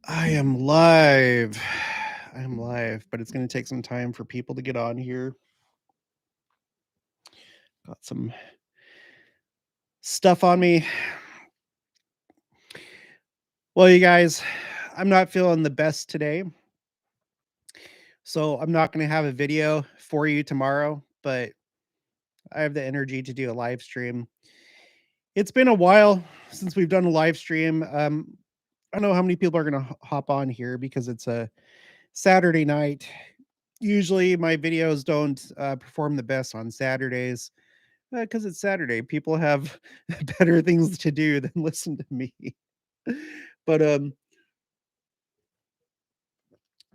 I am live. I am live, but it's going to take some time for people to get on here. Got some stuff on me. Well, you guys, I'm not feeling the best today. So I'm not going to have a video for you tomorrow, but I have the energy to do a live stream. It's been a while since we've done a live stream. I don't know how many people are going to hop on here because it's a Saturday night. Usually my videos don't perform the best on Saturdays because it's Saturday. People have better things to do than listen to me. But I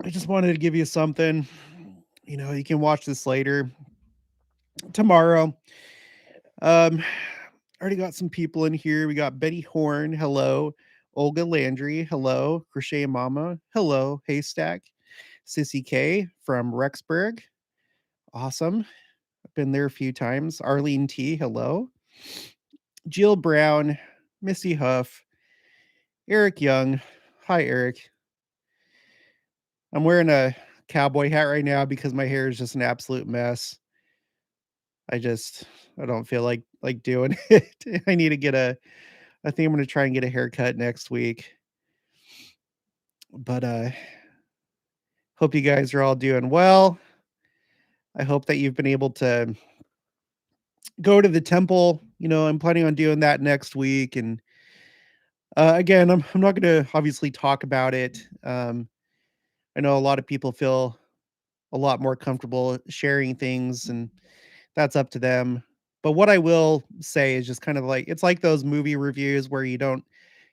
just wanted to give you something. You can watch this later tomorrow. I already got some people in here. We got Betty Horn, hello. Olga Landry, hello. Crochet Mama, hello. Haystack, Sissy K from Rexburg, awesome. I've been there a few times. Arlene T, hello. Jill Brown, Missy Huff, Eric Young, hi Eric. I'm wearing a cowboy hat right now because my hair is just an absolute mess. I don't feel like doing it. I need to get I think I'm gonna try and get a haircut next week. But hope you guys are all doing well. I hope that you've been able to go to the temple. I'm planning on doing that next week. And again, I'm not gonna obviously talk about it. I know a lot of people feel a lot more comfortable sharing things, and that's up to them. But what I will say is just kind of like it's like those movie reviews where you don't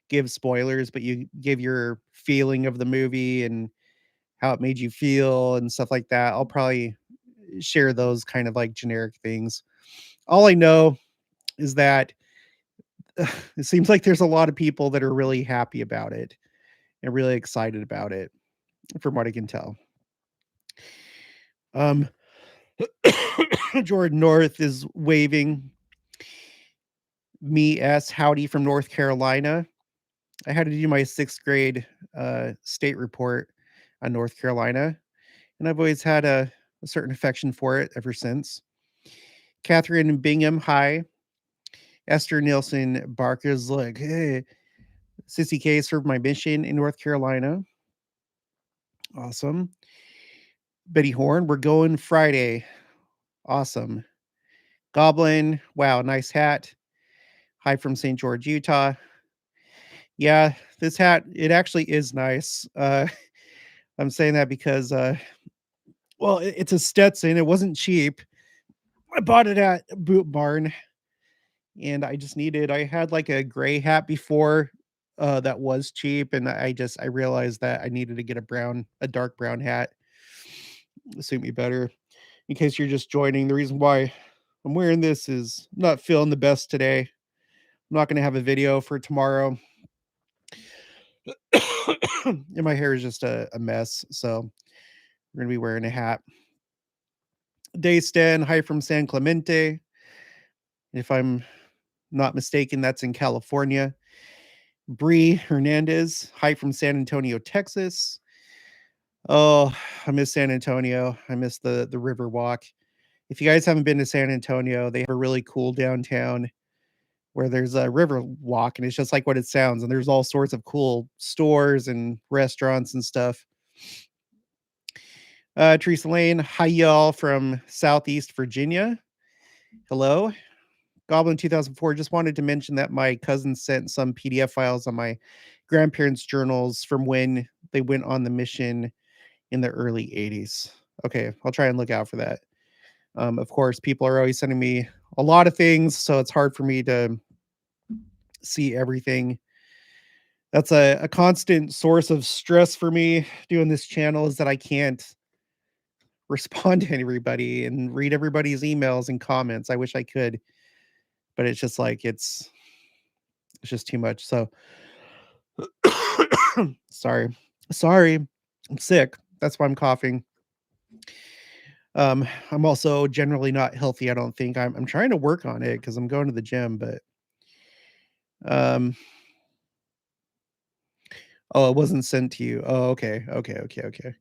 give spoilers, but you give your feeling of the movie and how it made you feel and stuff like that. I'll probably share those kind of like generic things. All I know is that it seems like there's a lot of people that are really happy about it and really excited about it, from what I can tell. Um, Jordan North is waving me s howdy from North Carolina. I had to do my 6th grade state report on North Carolina, and I've always had a certain affection for it ever since. Catherine Bingham, hi. Esther Nielsen Barker's like, hey, Sissy K served my mission in North Carolina. Awesome. Betty Horn, we're going Friday. Awesome. Goblin, wow, nice hat. Hi from St. George, Utah. Yeah, this hat, it actually is nice. I'm saying that because, well, it's a Stetson. It wasn't cheap. I bought it at Boot Barn, and I had like a gray hat before that was cheap, and I realized that I needed to get a dark brown hat to suit me better. In case you're just joining, the reason why I'm wearing this is I'm not feeling the best today. I'm not going to have a video for tomorrow. And my hair is just a mess, so we're gonna be wearing a hat. Daystan, hi from San Clemente. If I'm not mistaken, that's in California. Bree Hernandez, hi from San Antonio, Texas. Oh, I miss San Antonio. I miss the river walk. If you guys haven't been to San Antonio, they have a really cool downtown where there's a river walk, and it's just like what it sounds. And there's all sorts of cool stores and restaurants and stuff. Teresa Lane, hi y'all from Southeast Virginia. Hello. Goblin 2004, just wanted to mention that my cousin sent some PDF files on my grandparents' journals from when they went on the mission in the early 80s. Okay, I'll try and look out for that. Of course, people are always sending me a lot of things, so it's hard for me to see everything. That's a constant source of stress for me doing this channel, is that I can't respond to everybody and read everybody's emails and comments. I wish I could, but it's just like it's just too much. So sorry. Sorry. I'm sick. That's why I'm coughing. I'm also generally not healthy, I don't think. I'm trying to work on it because I'm going to the gym, but um Oh, it wasn't sent to you. Oh, okay, okay, okay, okay.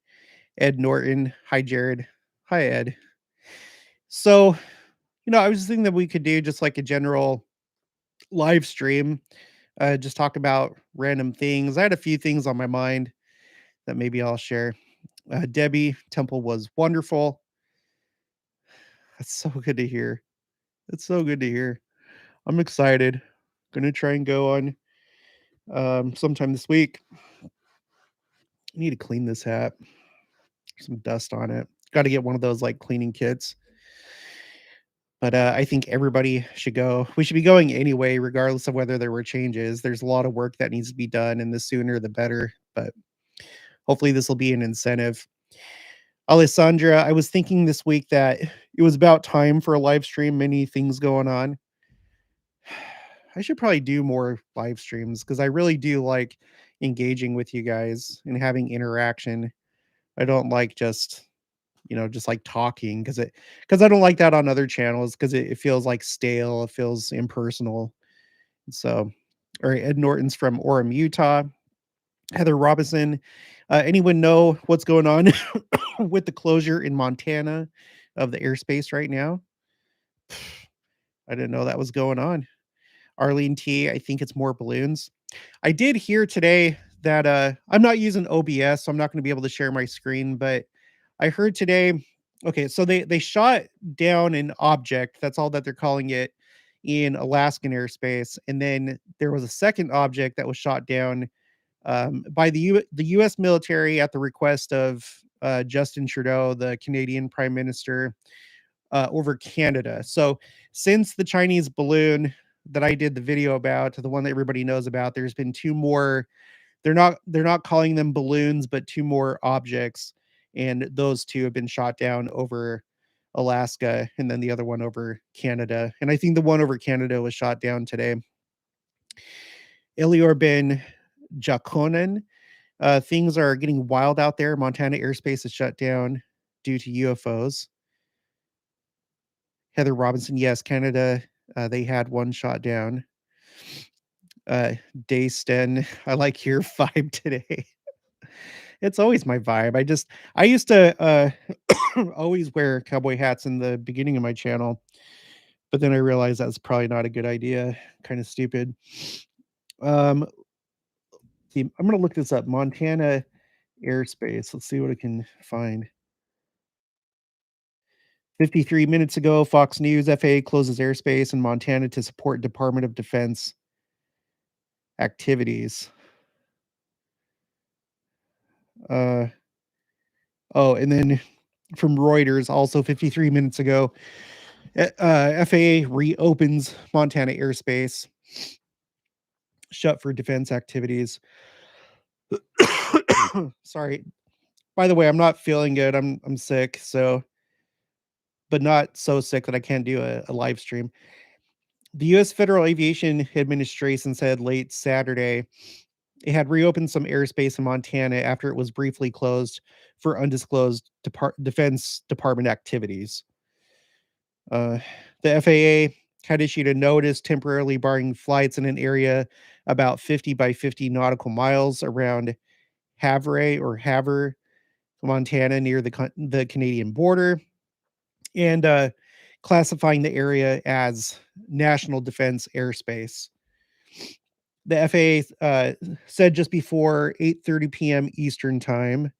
Ed Norton. Hi, Jared. Hi, Ed. So, I was thinking that we could do just like a general live stream, just talk about random things. I had a few things on my mind that maybe I'll share. Debbie Temple was wonderful. That's so good to hear. It's so good to hear. I'm excited. Gonna try and go on sometime this week. I need to clean this hat. Some dust on it. Got to get one of those like cleaning kits. But I think everybody should go. We should be going anyway, regardless of whether there were changes. There's a lot of work that needs to be done, and the sooner the better. But hopefully, this will be an incentive. Alessandra, I was thinking this week that it was about time for a live stream. Many things going on. I should probably do more live streams because I really do like engaging with you guys and having interaction. I don't like just like talking because I don't like that on other channels because it feels like stale. It feels impersonal. So, all right, Ed Norton's from Orem, Utah. Heather Robinson. Anyone know what's going on with the closure in Montana of the airspace right now? I didn't know that was going on. Arlene T, I think it's more balloons. I did hear today that I'm not using OBS, so I'm not going to be able to share my screen, but I heard today okay, so they shot down an object, that's all that they're calling it, in Alaskan airspace, and then there was a second object that was shot down by the U.S. military at the request of Justin Trudeau, the Canadian Prime Minister, over Canada. So since the Chinese balloon that I did the video about, the one that everybody knows about, there's been two more. They're not calling them balloons, but two more objects, and those two have been shot down over Alaska, and then the other one over Canada. And I think the one over Canada was shot down today. Elior Ben Jakonen. Things are getting wild out there. Montana airspace is shut down due to UFOs. Heather Robinson, yes, Canada, they had one shot down. Daysten, I like your vibe today. It's always my vibe. I used to always wear cowboy hats in the beginning of my channel, but then I realized that's probably not a good idea. Kind of stupid. Um, see, I'm gonna look this up. Montana airspace. Let's see what I can find. 53 minutes ago, Fox News FAA closes airspace in Montana to support Department of Defense activities. Uh, oh, and then from Reuters, also 53 minutes ago, FAA reopens Montana airspace, shut for defense activities. Sorry. By the way, I'm not feeling good. I'm sick, so but not so sick that I can't do a live stream. The U.S. Federal Aviation Administration said late Saturday it had reopened some airspace in Montana after it was briefly closed for undisclosed Defense Department activities. Uh, the FAA had issued a notice temporarily barring flights in an area about 50 by 50 nautical miles around Havre, Montana, near the Canadian border, and classifying the area as national defense airspace. The FAA said just before 8:30 p.m. Eastern time,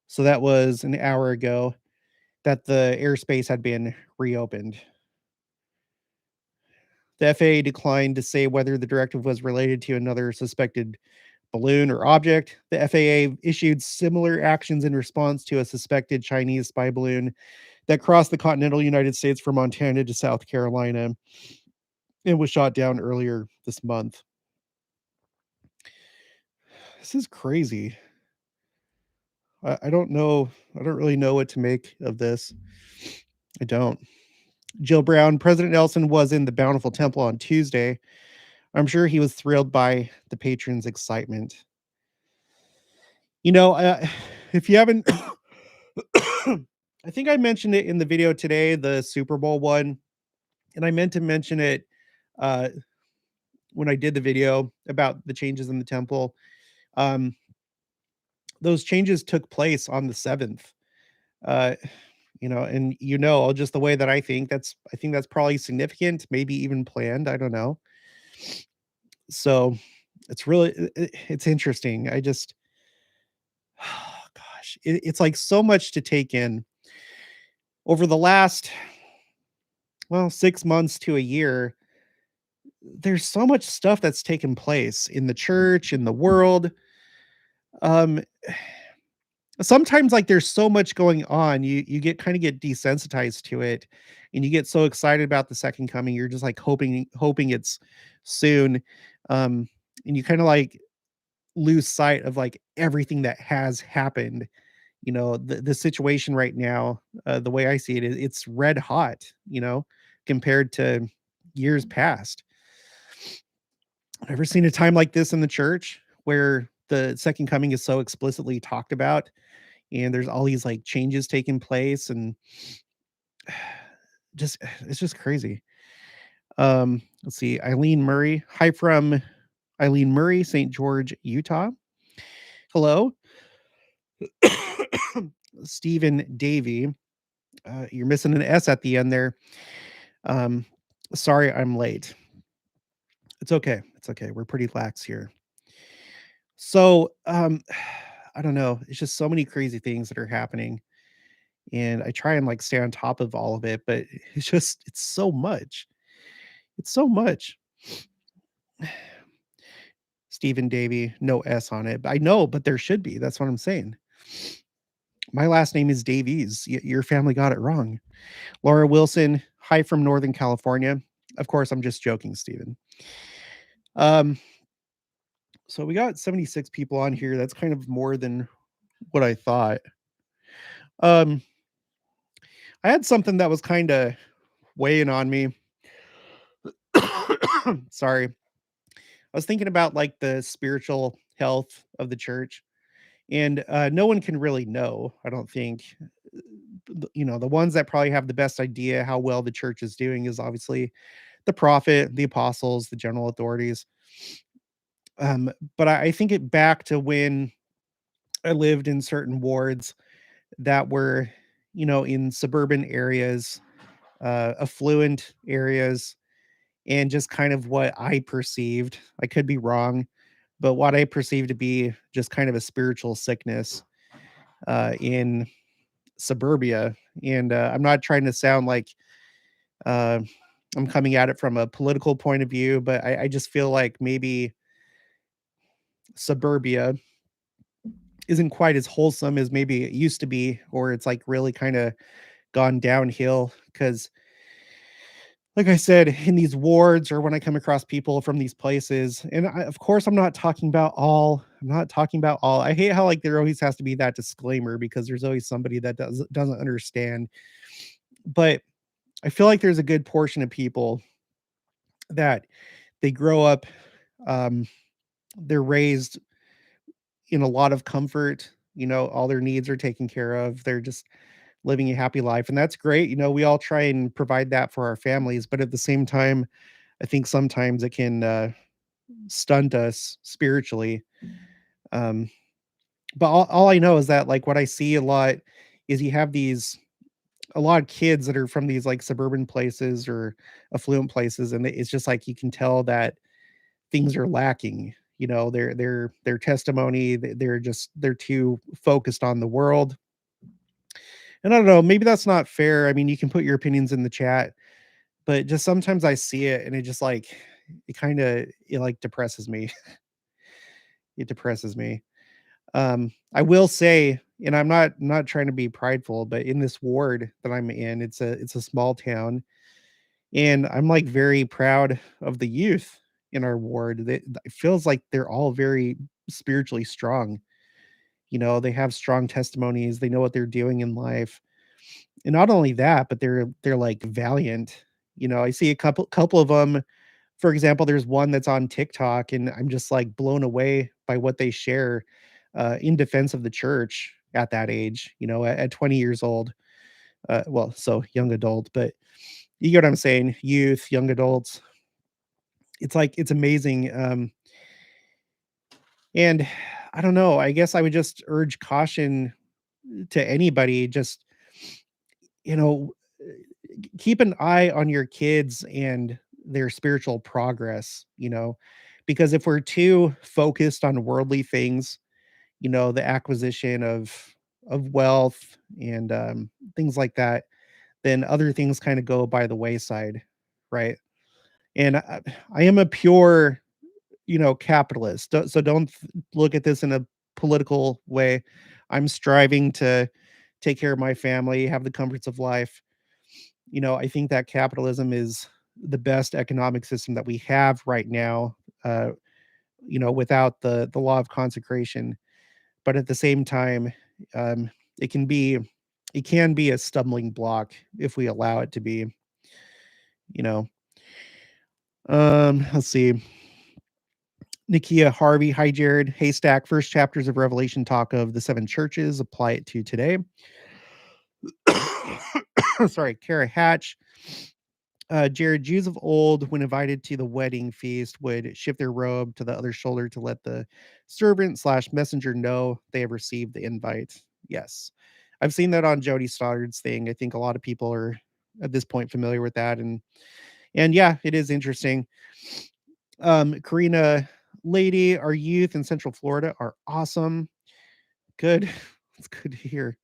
so that was an hour ago, that the airspace had been reopened. The FAA declined to say whether the directive was related to another suspected balloon or object. The FAA issued similar actions in response to a suspected Chinese spy balloon that crossed the continental United States from Montana to South Carolina and was shot down earlier this month. This is crazy. I don't know. I don't really know what to make of this. I don't. Jill Brown, President Nelson was in the Bountiful Temple on Tuesday. I'm sure he was thrilled by the patrons' excitement. You know, if you haven't, I think I mentioned it in the video today, the Super Bowl one, and I meant to mention it uh, when I did the video about the changes in the temple. Um, those changes took place on the 7th. Uh, and just the way that I think that's probably significant, maybe even planned. I don't know. So it's really it's interesting. I just gosh, it's like so much to take in over the last 6 months to a year. There's so much stuff that's taken place in the church, in the world. Um, Sometimes like there's so much going on, you get desensitized to it, and you get so excited about the second coming. You're just like hoping it's soon. Um, and you kind of like lose sight of like everything that has happened. The situation right now, the way I see it, it's red hot, compared to years past. I've never seen a time like this in the church where the second coming is so explicitly talked about, and there's all these like changes taking place, and just it's just crazy. Let's see. Eileen Murray. Hi from Eileen Murray, St. George, Utah. Hello. Stephen Davy. You're missing an S at the end there. Um, Sorry I'm late. It's okay. It's okay. We're pretty lax here. So, I don't know. It's just so many crazy things that are happening, and I try and like stay on top of all of it, but it's so much. It's so much. Stephen Davy, no S on it. But I know, but there should be. That's what I'm saying. My last name is Davies. Your family got it wrong. Laura Wilson, hi from Northern California. Of course, I'm just joking, Stephen. Um, so we got 76 people on here. That's kind of more than what I thought. Um, I had something that was kind of weighing on me. Sorry. I was thinking about like the spiritual health of the church, and no one can really know, I don't think. The ones that probably have the best idea how well the church is doing is obviously the prophet, the apostles, the general authorities. But I think it back to when I lived in certain wards that were, in suburban areas, affluent areas, and just kind of what I perceived. I could be wrong, but what I perceived to be just kind of a spiritual sickness in suburbia. And I'm not trying to sound like uh, I'm coming at it from a political point of view, but I just feel like maybe suburbia isn't quite as wholesome as maybe it used to be, or it's like really kind of gone downhill. Because, like I said, in these wards or when I come across people from these places, and of course, I'm not talking about all. I'm not talking about all. I hate how like there always has to be that disclaimer because there's always somebody that doesn't understand. But I feel like there's a good portion of people that they grow up, um, they're raised in a lot of comfort. All their needs are taken care of. They're just living a happy life, and that's great. We all try and provide that for our families, but at the same time, I think sometimes it can stunt us spiritually. Um, but all I know is that like what I see a lot is you have these a lot of kids that are from these like suburban places or affluent places, and it's just like you can tell that things are lacking. Their testimony, they're too focused on the world. And I don't know, maybe that's not fair. I mean, you can put your opinions in the chat, but just sometimes I see it and it just like it like depresses me. It depresses me. I will say, and I'm not trying to be prideful, but in this ward that I'm in, it's a small town, and I'm like very proud of the youth in our ward. It feels like they're all very spiritually strong. They have strong testimonies. They know what they're doing in life. And not only that, but they're like valiant. I see a couple of them. For example, there's one that's on TikTok, and I'm just like blown away by what they share in defense of the church at that age, at 20 years old. Well, so young adult, but you get what I'm saying? Youth, young adults. It's like it's amazing. And I don't know, I guess I would just urge caution to anybody, just, you know, keep an eye on your kids and their spiritual progress, because if we're too focused on worldly things, the acquisition of wealth and things like that, then other things kind of go by the wayside, right? And I am a pure, capitalist. So don't look at this in a political way. I'm striving to take care of my family, have the comforts of life. I think that capitalism is the best economic system that we have right now, uh, without the law of consecration. But at the same time, um, it can be it can be a stumbling block if we allow it to be, you know. Let's see. Nikia Harvey, hi Jared. Haystack, first chapters of Revelation talk of the seven churches. Apply it to today. Sorry, Kara Hatch. Jared, Jews of old, when invited to the wedding feast, would shift their robe to the other shoulder to let the servant slash messenger know they have received the invite. Yes. I've seen that on Jody Stoddard's thing. I think a lot of people are at this point familiar with that. And yeah, it is interesting. Karina Lady, our youth in Central Florida are awesome. Good. It's good to hear.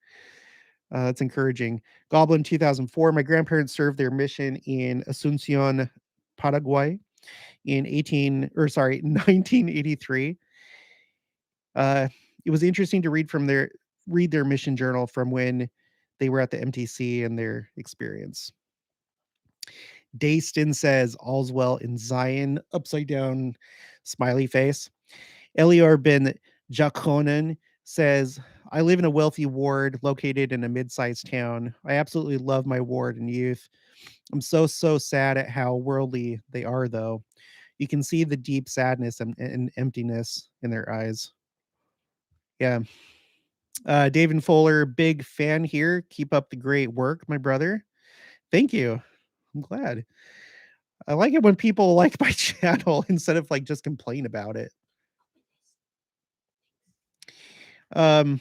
It's encouraging. Goblin 2004. My grandparents served their mission in Asuncion, Paraguay in 1983. Uh, it was interesting to read their mission journal from when they were at the MTC and their experience. Dayston says, all's well in Zion, upside down smiley face. Elior Ben Jakonen says, I live in a wealthy ward located in a mid-sized town. I absolutely love my ward and youth. I'm so sad at how worldly they are, though. You can see the deep sadness and emptiness in their eyes. Yeah. David Fuller, big fan here. Keep up the great work, my brother. Thank you. I'm glad. I like it when people like my channel instead of like just complain about it. Um,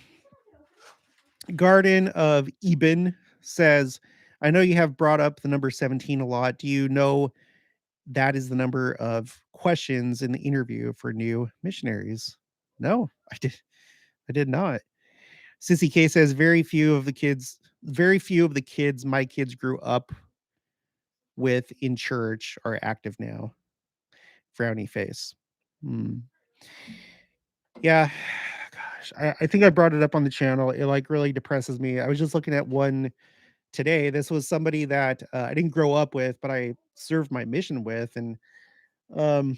Garden of Eben says, I know you have brought up the number 17 a lot. Do you know that is the number of questions in the interview for new missionaries? No, I did not. Sissy K says very few of the kids my kids grew up with in church are active now. Frowny face. Hmm. Yeah. Gosh, I think I brought it up on the channel. It like really depresses me. I was just looking at one today. This was somebody that I didn't grow up with, but I served my mission with, and um,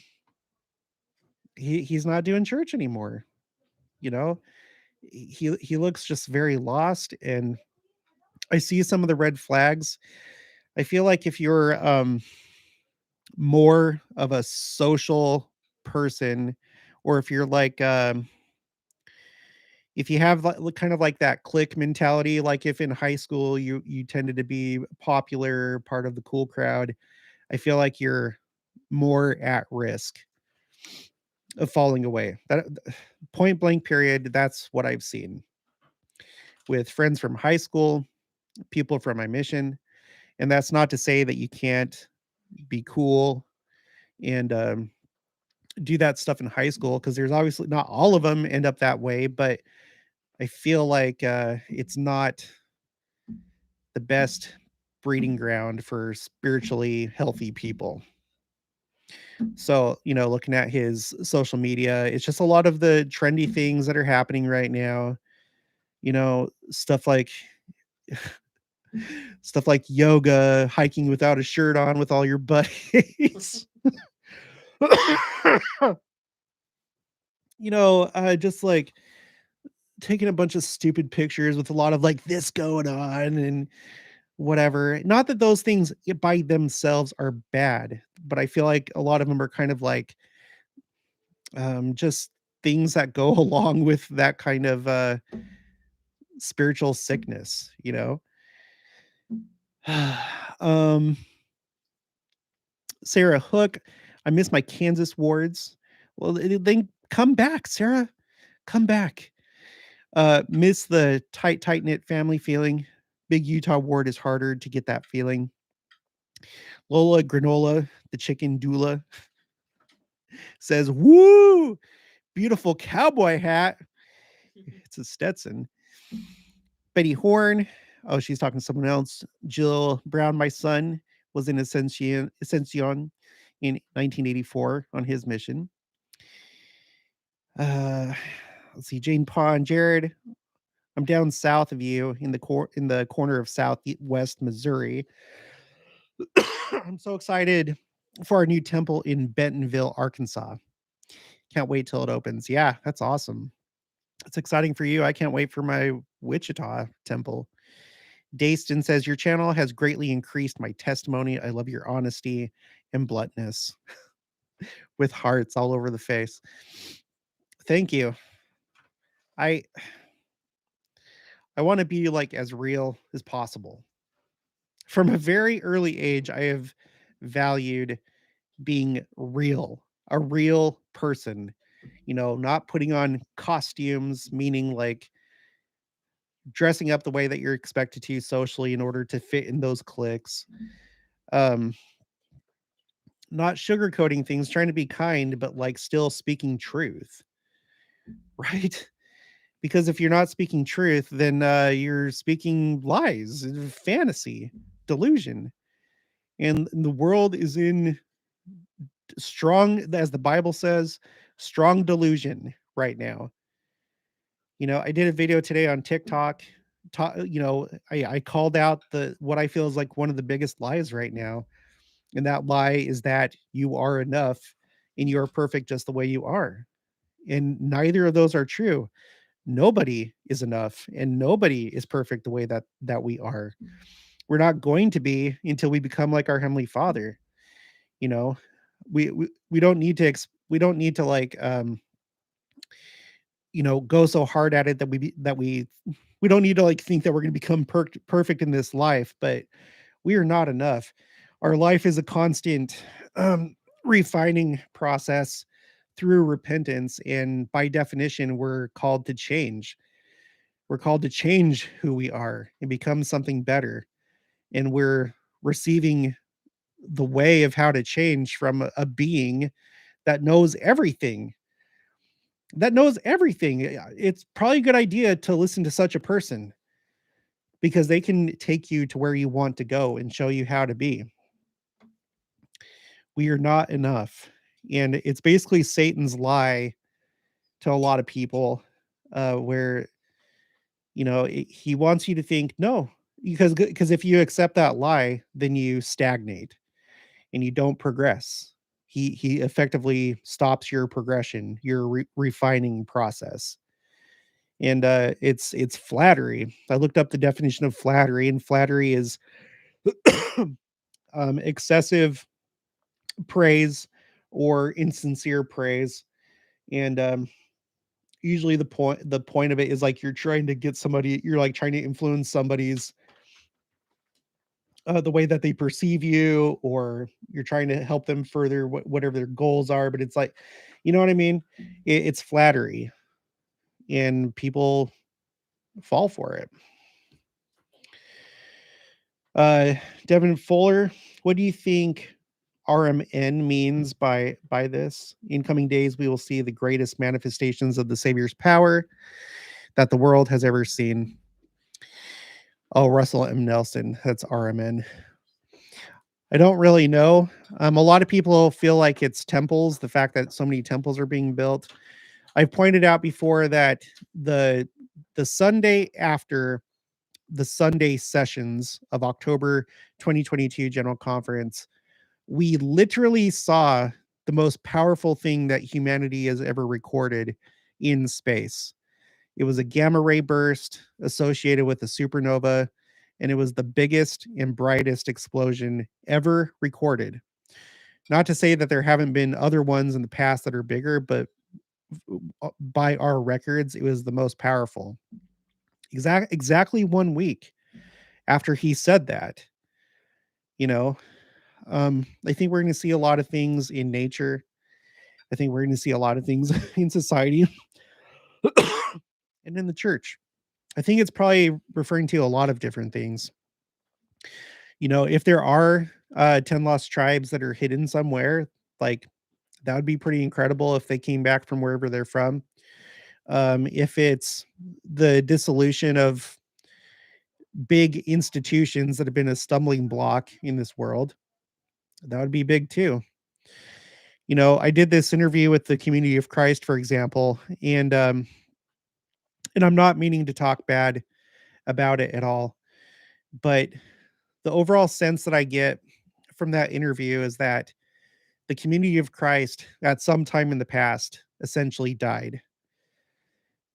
he's not doing church anymore. You know, he looks just very lost, and I see some of the red flags. I feel like if you're more of a social person, or if you're like if you have kind of like that clique mentality, like if in high school you tended to be popular, part of the cool crowd, I feel like you're more at risk of falling away. That point blank period, that's what I've seen with friends from high school, people from my mission. And that's not to say that you can't be cool and do that stuff in high school, because there's obviously not all of them end up that way, but I feel like it's not the best breeding ground for spiritually healthy people. So, looking at his social media, it's just a lot of the trendy things that are happening right now. Stuff like stuff like yoga, hiking without a shirt on with all your buddies. Just like taking a bunch of stupid pictures with a lot of like this going on and whatever. Not that those things by themselves are bad, but I feel like a lot of them are kind of like just things that go along with that kind of spiritual sickness. um Sarah Hook, I miss my Kansas wards. Well, then come back, Sarah. Come back. Miss the tight knit family feeling. Big Utah ward is harder to get that feeling. Lola Granola, the chicken doula, says, "Woo! Beautiful cowboy hat." It's a Stetson. Betty Horn. Oh, she's talking to someone else. Jill Brown, my son, was in Ascension in 1984 on his mission. Uh, let's see, Jane Pond, Jared. I'm down south of you in the corner of southwest Missouri. I'm so excited for our new temple in Bentonville, Arkansas. Can't wait till it opens. Yeah, that's awesome. It's exciting for you. I can't wait for my Wichita temple. Dayston says, your channel has greatly increased my testimony. I love your honesty and bluntness with hearts all over the face. Thank you. I want to be like as real as possible. From a very early age, I have valued being real, a real person, not putting on costumes, meaning like dressing up the way that you're expected to socially in order to fit in those cliques. Um, not sugarcoating things, trying to be kind, but like still speaking truth, right? Because if you're not speaking truth, then you're speaking lies, fantasy, delusion. And the world is in strong, as the Bible says, strong delusion right now. I did a video today on TikTok. I called out what I feel is like one of the biggest lies right now. And that lie is that you are enough and you are perfect just the way you are. And neither of those are true. Nobody is enough and nobody is perfect the way that we are. We're not going to be until we become like our heavenly Father. You know, we don't need to we don't need to like go so hard at it that we don't need to like think that we're going to become perfect in this life, but we are not enough. Our life is a constant refining process through repentance, and by definition we're called to change. We're called to change who we are and become something better, and we're receiving the way of how to change from a being that knows everything. It's probably a good idea to listen to such a person because they can take you to where you want to go and show you how to be. We are not enough. And it's basically Satan's lie to a lot of people, where, he wants you to think, no, because if you accept that lie, then you stagnate and you don't progress. He effectively stops your progression, your refining process. And it's flattery. I looked up the definition of flattery, and flattery is excessive praise or insincere praise. And usually the point of it is like you're like trying to influence somebody's the way that they perceive you, or you're trying to help them further whatever their goals are. But it's like, you know what I mean? It's flattery, and people fall for it. Uh, Devin Fuller, what do you think RMN means by this? In coming days, we will see the greatest manifestations of the Savior's power that the world has ever seen. Oh, Russell M. Nelson, that's RMN. I don't really know. A lot of people feel like it's temples, the fact that so many temples are being built. I've pointed out before that the Sunday after the Sunday sessions of October 2022 General Conference, we literally saw the most powerful thing that humanity has ever recorded in space. It was a gamma ray burst associated with a supernova, and it was the biggest and brightest explosion ever recorded. Not to say that there haven't been other ones in the past that are bigger, but by our records, it was the most powerful. Exactly 1 week after he said that, you know, I think we're going to see a lot of things in nature. I think we're going to see a lot of things in society and in the church. I think it's probably referring to a lot of different things. If there are 10 lost tribes that are hidden somewhere, like that would be pretty incredible if they came back from wherever they're from. If it's the dissolution of big institutions that have been a stumbling block in this world, that would be big too. I did this interview with the Community of Christ, for example, and I'm not meaning to talk bad about it at all, but the overall sense that I get from that interview is that the Community of Christ at some time in the past essentially died,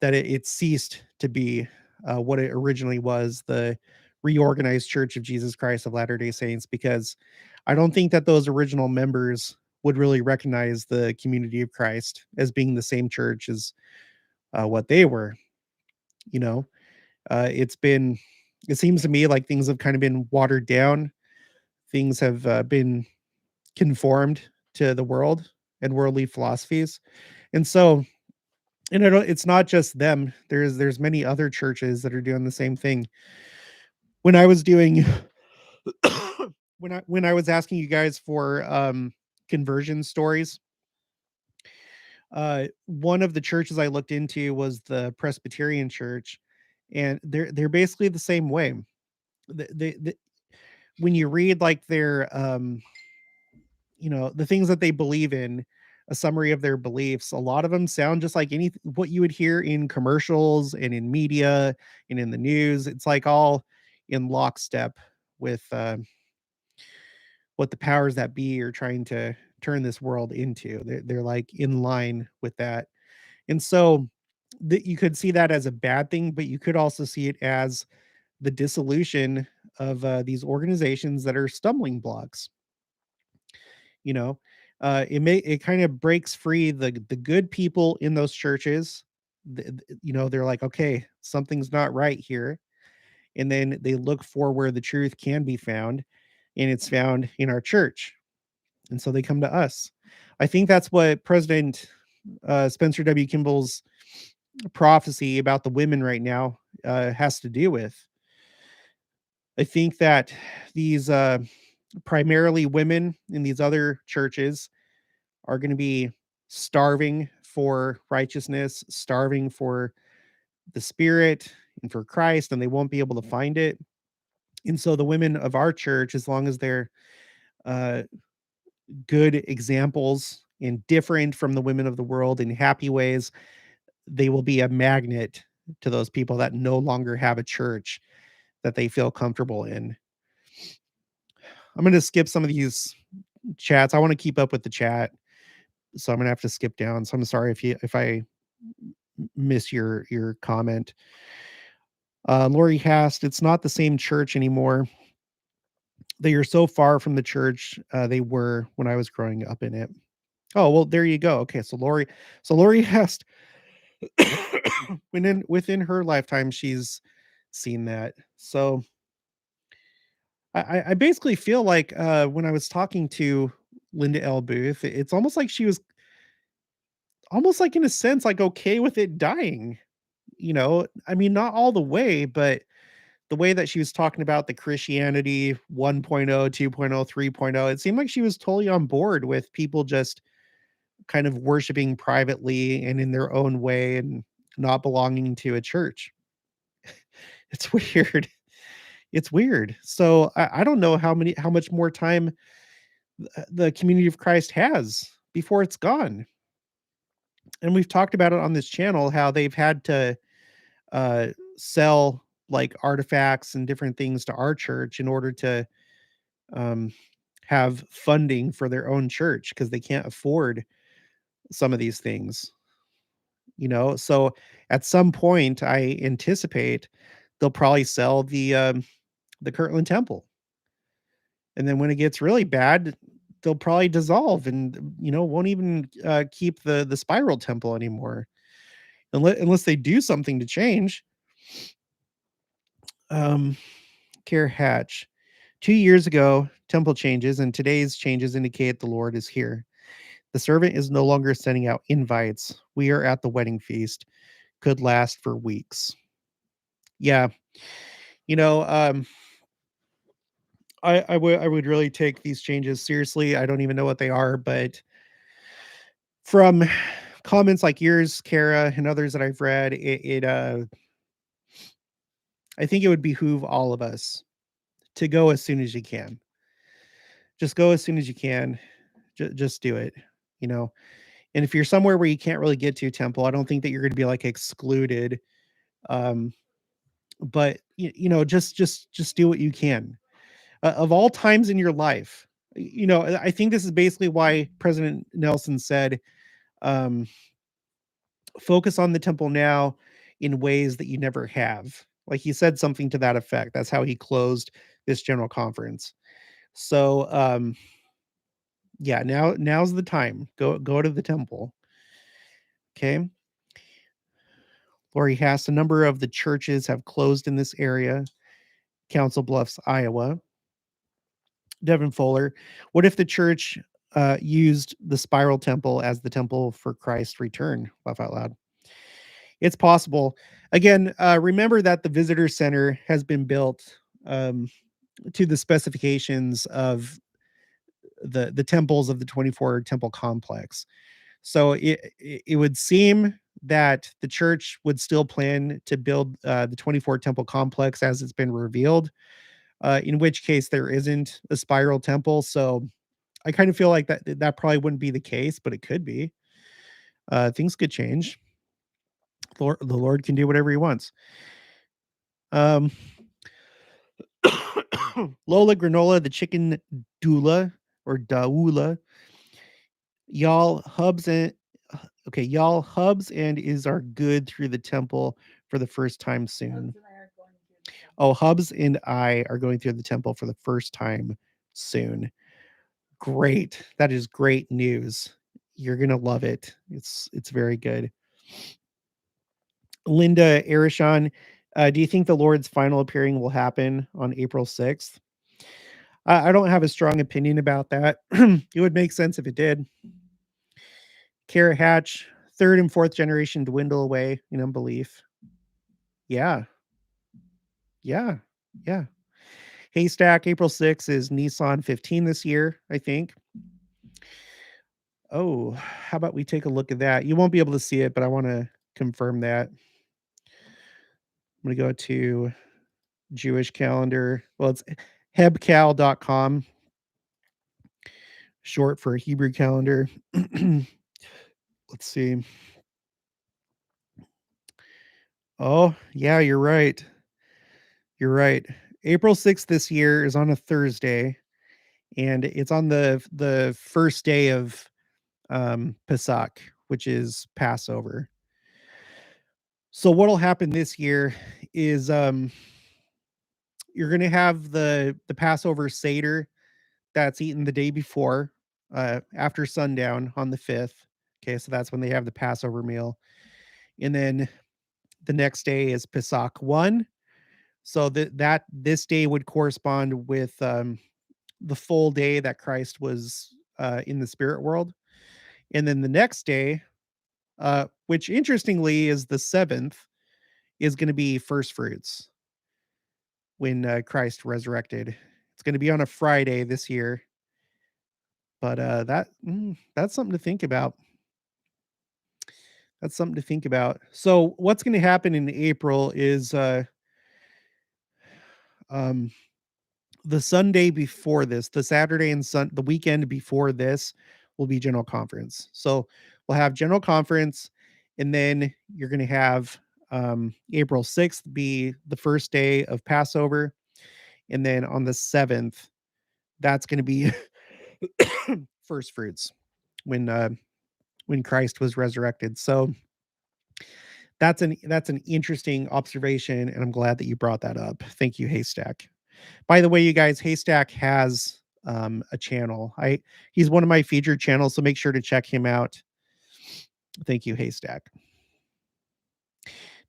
that it ceased to be what it originally was, the reorganized Church of Jesus Christ of Latter-day Saints, because I don't think that those original members would really recognize the Community of Christ as being the same church as what they were. You know, it seems to me like things have kind of been watered down. Things have been conformed to the world and worldly philosophies. And so, and I don't, it's not just them. There's many other churches that are doing the same thing. When I was doing when I was asking you guys for conversion stories, one of the churches I looked into was the Presbyterian church, and they're basically the same way. They when you read like their the things that they believe in, a summary of their beliefs, a lot of them sound just like any what you would hear in commercials and in media and in the news. It's like all in lockstep with what the powers that be are trying to turn this world into. They're like in line with that. And so you could see that as a bad thing, but you could also see it as the dissolution of these organizations that are stumbling blocks. You know, it kind of breaks free the good people in those churches. They're like, okay, something's not right here, and then they look for where the truth can be found, and it's found in our church, and so they come to us. I think that's what President Spencer W. Kimball's prophecy about the women right now has to do with. I think that these primarily women in these other churches are going to be starving for righteousness, starving for the Spirit and for Christ, and they won't be able to find it. And so the women of our church, as long as they're uh, good examples and different from the women of the world in happy ways, they will be a magnet to those people that no longer have a church that they feel comfortable in. I'm going to skip some of these chats. I want to keep up with the chat, so I'm going to have to skip down. So I'm sorry if I miss your comment. Lori Hast, it's not the same church anymore. They are so far from the church they were when I was growing up in it. Oh, well, there you go. Okay, so Lori Hast, within her lifetime, she's seen that. So I basically feel like when I was talking to Linda L. Booth, it's almost like she was almost like in a sense like okay with it dying. I mean, not all the way, but the way that she was talking about the Christianity 1.0, 2.0, 3.0, it seemed like she was totally on board with people just kind of worshiping privately and in their own way and not belonging to a church. It's weird. It's weird. So I don't know how much more time the Community of Christ has before it's gone. And we've talked about it on this channel how they've had to sell like artifacts and different things to our church in order to um, have funding for their own church because they can't afford some of these things. So at some point I anticipate they'll probably sell the Kirtland Temple, and then when it gets really bad they'll probably dissolve and won't even keep the Spiral Temple anymore unless they do something to change. um Care Hatch, 2 years ago temple changes and today's changes indicate the Lord is here. The servant is no longer sending out invites. We are at the wedding feast. could last for weeks. Yeah, you know, I would really take these changes seriously. I don't even know what they are, but from comments like yours, Kara, and others that I've read, I think it would behoove all of us to go as soon as you can. Just go as soon as you can. Just do it, you know. And if you're somewhere where you can't really get to temple, I don't think that you're going to be like excluded. Um, but just do what you can. Of all times in your life, I think this is basically why President Nelson said, um, "Focus on the temple now in ways that you never have." Like he said something to that effect. That's how he closed this general conference. So, yeah, now's the time. Go to the temple. Okay. Lori Hass, a number of the churches have closed in this area. Council Bluffs, Iowa. Devin Fuller, what if the church used the spiral temple as the temple for Christ's return? Laugh out loud. It's possible. Again, remember that the visitor center has been built um, to the specifications of the temples of the 24 temple complex. So it would seem that the church would still plan to build the 24 temple complex as it's been revealed. In which case there isn't a spiral temple. So I kind of feel like that probably wouldn't be the case, but it could be. Things could change. The Lord can do whatever He wants. Um, Lola Granola, the chicken doula or daula, y'all hubs and okay, y'all hubs and is our good through the temple for the first time soon. Oh, Hubs and I are going through the temple for the first time soon. Great. That is great news. You're gonna love it. It's very good. Linda Arishon, do you think the Lord's final appearing will happen on April 6th? I don't have a strong opinion about that. It would make sense if it did. Kara Hatch, third and fourth generation dwindle away in unbelief. Yeah, yeah, yeah. Haystack, April 6th is Nissan 15 this year, I think. Oh, how about we take a look at that? You won't be able to see it, but I want to confirm that. I'm going to go to Jewish calendar. Well, it's hebcal.com, short for Hebrew calendar. Let's see. Oh, yeah, you're right. You're right. April 6th this year is on a Thursday, and it's on the first day of Pesach, which is Passover. So what'll happen this year is you're gonna have the Passover Seder that's eaten the day before, after sundown on the 5th. Okay, so that's when they have the Passover meal. And then the next day is Pesach 1. So that this day would correspond with the full day that Christ was in the spirit world. And then the next day, which interestingly is the 7th, is going to be first fruits when Christ resurrected. It's going to be on a Friday this year, but that's something to think about. That's something to think about. So what's going to happen in April is um, the Sunday before this, the Saturday and the weekend before this will be general conference. So we'll have general conference, and then you're going to have April 6th be the first day of Passover, and then on the 7th, that's going to be first fruits when Christ was resurrected. So that's an interesting observation, and I'm glad that you brought that up. Thank you, Haystack. By the way, you guys, Haystack has a channel. He's one of my featured channels, so make sure to check him out. Thank you, Haystack.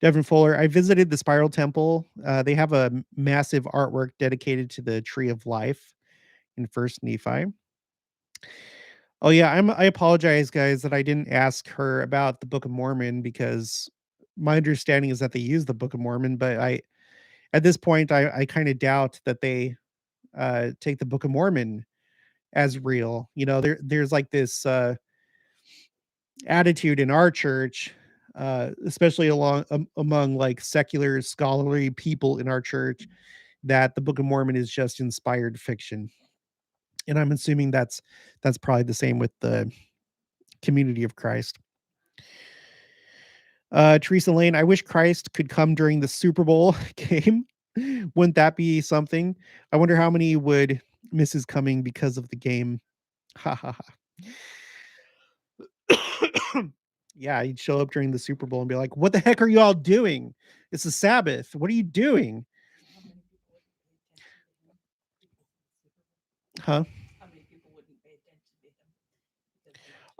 Devin Fuller, I visited the Spiral Temple. They have a massive artwork dedicated to the Tree of Life in First Nephi. Oh yeah, I apologize, guys, that I didn't ask her about the Book of Mormon because my understanding is that they use the Book of Mormon, but at this point, I kind of doubt that they take the Book of Mormon as real. There's like this attitude in our church, especially among like secular scholarly people in our church, that the Book of Mormon is just inspired fiction. And I'm assuming that's probably the same with the Community of Christ. Teresa Lane, I wish Christ could come during the Super Bowl game. Wouldn't that be something? I wonder how many would miss his coming because of the game. Ha ha ha. Yeah, he'd show up during the Super Bowl and be like, "What the heck are you all doing? It's the Sabbath. What are you doing?" Huh?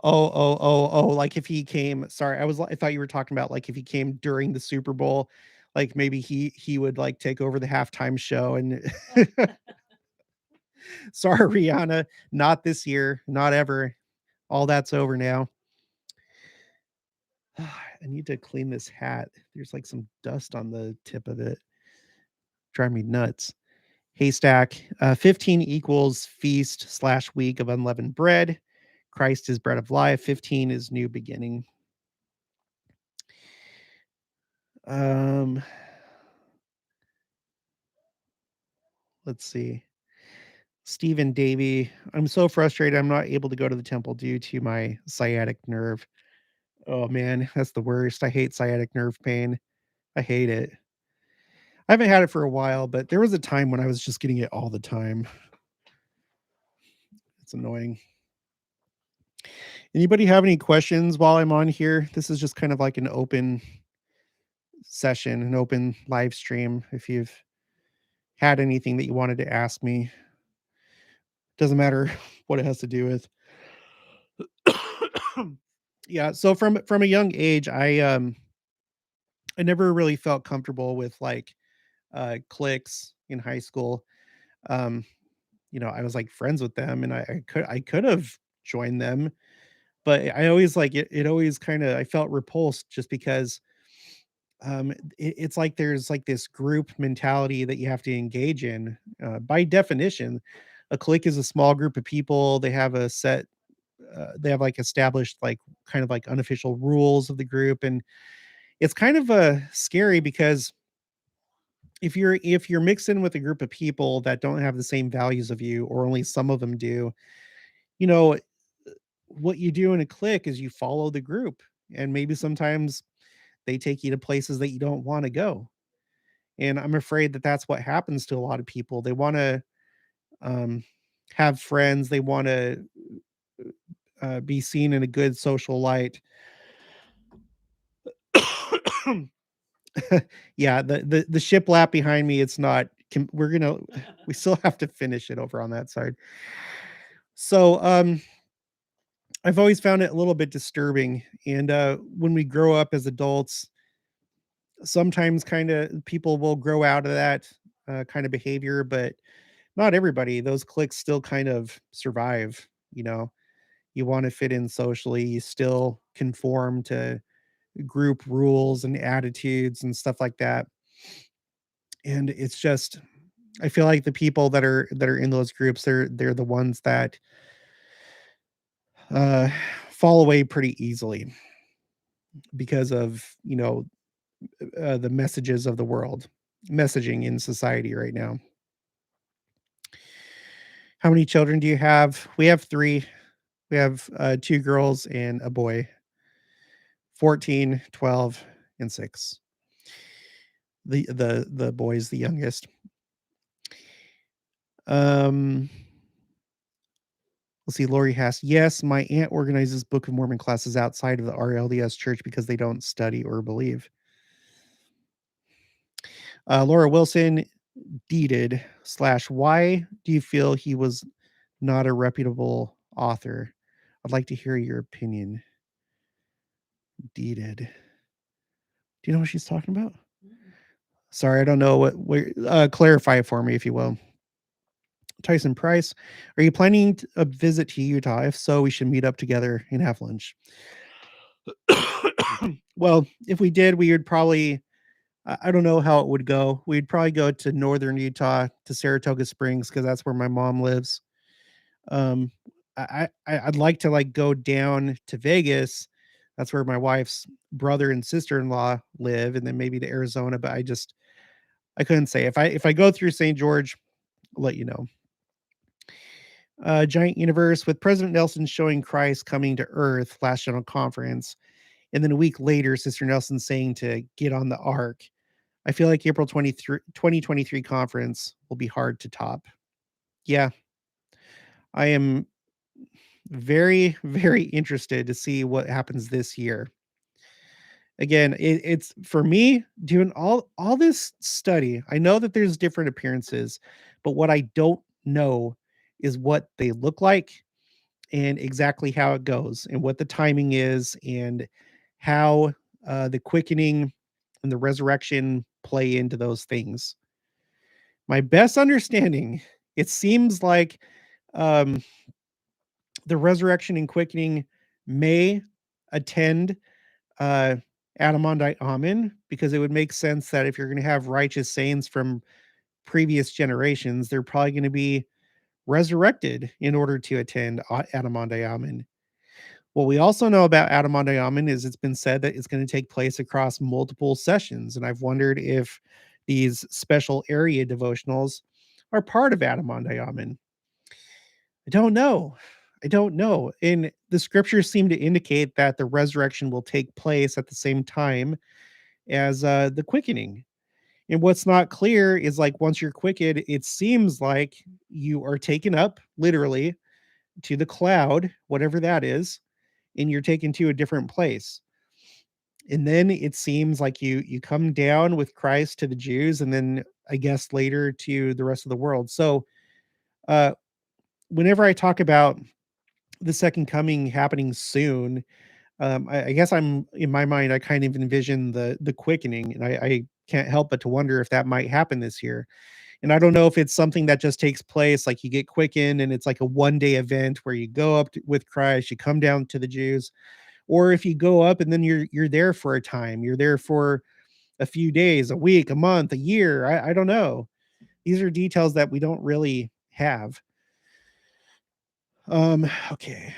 Oh, like if he came, sorry, I thought you were talking about like if he came during the Super Bowl, like maybe he would like take over the halftime show and sorry, Rihanna, not this year, not ever. All that's over now. I need to clean this hat. There's like some dust on the tip of it. Drive me nuts. Haystack, 15 equals feast slash week of unleavened bread. Christ is bread of life. 15 is new beginning. Um, let's see. Stephen Davy, I'm so frustrated. I'm not able to go to the temple due to my sciatic nerve. Oh man, that's the worst. I hate sciatic nerve pain. I hate it. I haven't had it for a while, but there was a time when I was just getting it all the time. It's annoying. Anybody have any questions while I'm on here? This is just kind of like an open session, an open live stream. If you've had anything that you wanted to ask me, doesn't matter what it has to do with. Yeah, so from a young age, I never really felt comfortable with like cliques in high school. Um, I was like friends with them and I could have joined them, but I always like it always kind of I felt repulsed just because it's like there's like this group mentality that you have to engage in. By definition, a clique is a small group of people. They have like established like kind of like unofficial rules of the group, and it's kind of scary because if you're mixed in with a group of people that don't have the same values of you, or only some of them do, you know, what you do in a clique is you follow the group, and maybe sometimes they take you to places that you don't want to go. And I'm afraid that that's what happens to a lot of people. They want to um, have friends. They want to be seen in a good social light. Yeah, the shiplap behind me. It's not. We're gonna. We still have to finish it over on that side. So I've always found it a little bit disturbing. And when we grow up as adults, sometimes kind of people will grow out of that kind of behavior, but not everybody. Those cliques still kind of survive. You know, you want to fit in socially, you still conform to group rules and attitudes and stuff like that. And it's just, I feel like the people that are in those groups, they're the ones that uh, fall away pretty easily because of the messages of the world, messaging in society right now. How many children do you have? We have 3. We have, 2 girls and a boy, 14, 12, and 6. The boy's the youngest. Um, let's see, Lori Hass. Yes, my aunt organizes Book of Mormon classes outside of the RLDS church because they don't study or believe. Laura Wilson, deeded slash why do you feel he was not a reputable author? I'd like to hear your opinion. Deeded. Do you know what she's talking about? Sorry, I don't know clarify it for me, if you will. Tyson Price, are you planning a visit to Utah? If so, we should meet up together and have lunch. Well, if we did, we would probably I don't know how it would go. We'd probably go to northern Utah to Saratoga Springs because that's where my mom lives. Um, I'd like to like go down to Vegas. That's where my wife's brother and sister-in-law live, and then maybe to Arizona. But I couldn't say if I go through St. George, I'll let you know. Giant universe with President Nelson showing Christ coming to Earth last general conference, and then a week later, Sister Nelson saying to get on the ark. I feel like April 23, 2023 conference will be hard to top. Yeah, I am very, very interested to see what happens this year. Again, it's for me doing all this study. I know that there's different appearances, but what I don't know is what they look like and exactly how it goes and what the timing is and how the quickening and the resurrection play into those things. My best understanding, it seems like um, the resurrection and quickening may attend uh, Adamandite Amen because it would make sense that if you're going to have righteous saints from previous generations, they're probably going to be resurrected in order to attend Adamandite Amen. What we also know about Adamandite Amen is it's been said that it's going to take place across multiple sessions, and I've wondered if these special area devotionals are part of Adamandite Amen. I don't know. I don't know. And the scriptures seem to indicate that the resurrection will take place at the same time as the quickening. And what's not clear is like once you're quickened, it seems like you are taken up literally to the cloud, whatever that is, and you're taken to a different place. And then it seems like you come down with Christ to the Jews and then I guess later to the rest of the world. So uh whenever I talk about the second coming happening soon, I guess I'm in my mind, I kind of envision the quickening, and I can't help but to wonder if that might happen this year. And I don't know if it's something that just takes place, like you get quickened, and it's like a one day event where you go up with Christ, you come down to the Jews, or if you go up and then you're there for a time, you're there for a few days, a week, a month, a year. I don't know. These are details that we don't really have. Okay.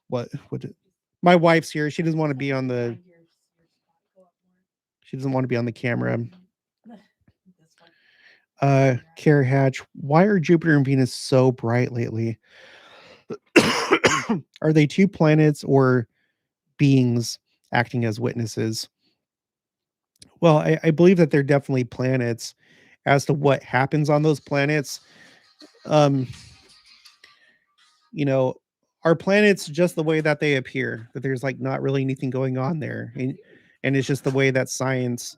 What my wife's here. She doesn't want to be on the she doesn't want to be on the camera. Carrie Hatch, why are Jupiter and Venus so bright lately? Are they two planets or beings acting as witnesses? Well, I believe that they're definitely planets. As to what happens on those planets, um, you know, are planets just the way that they appear? That there's like not really anything going on there, and it's just the way that science,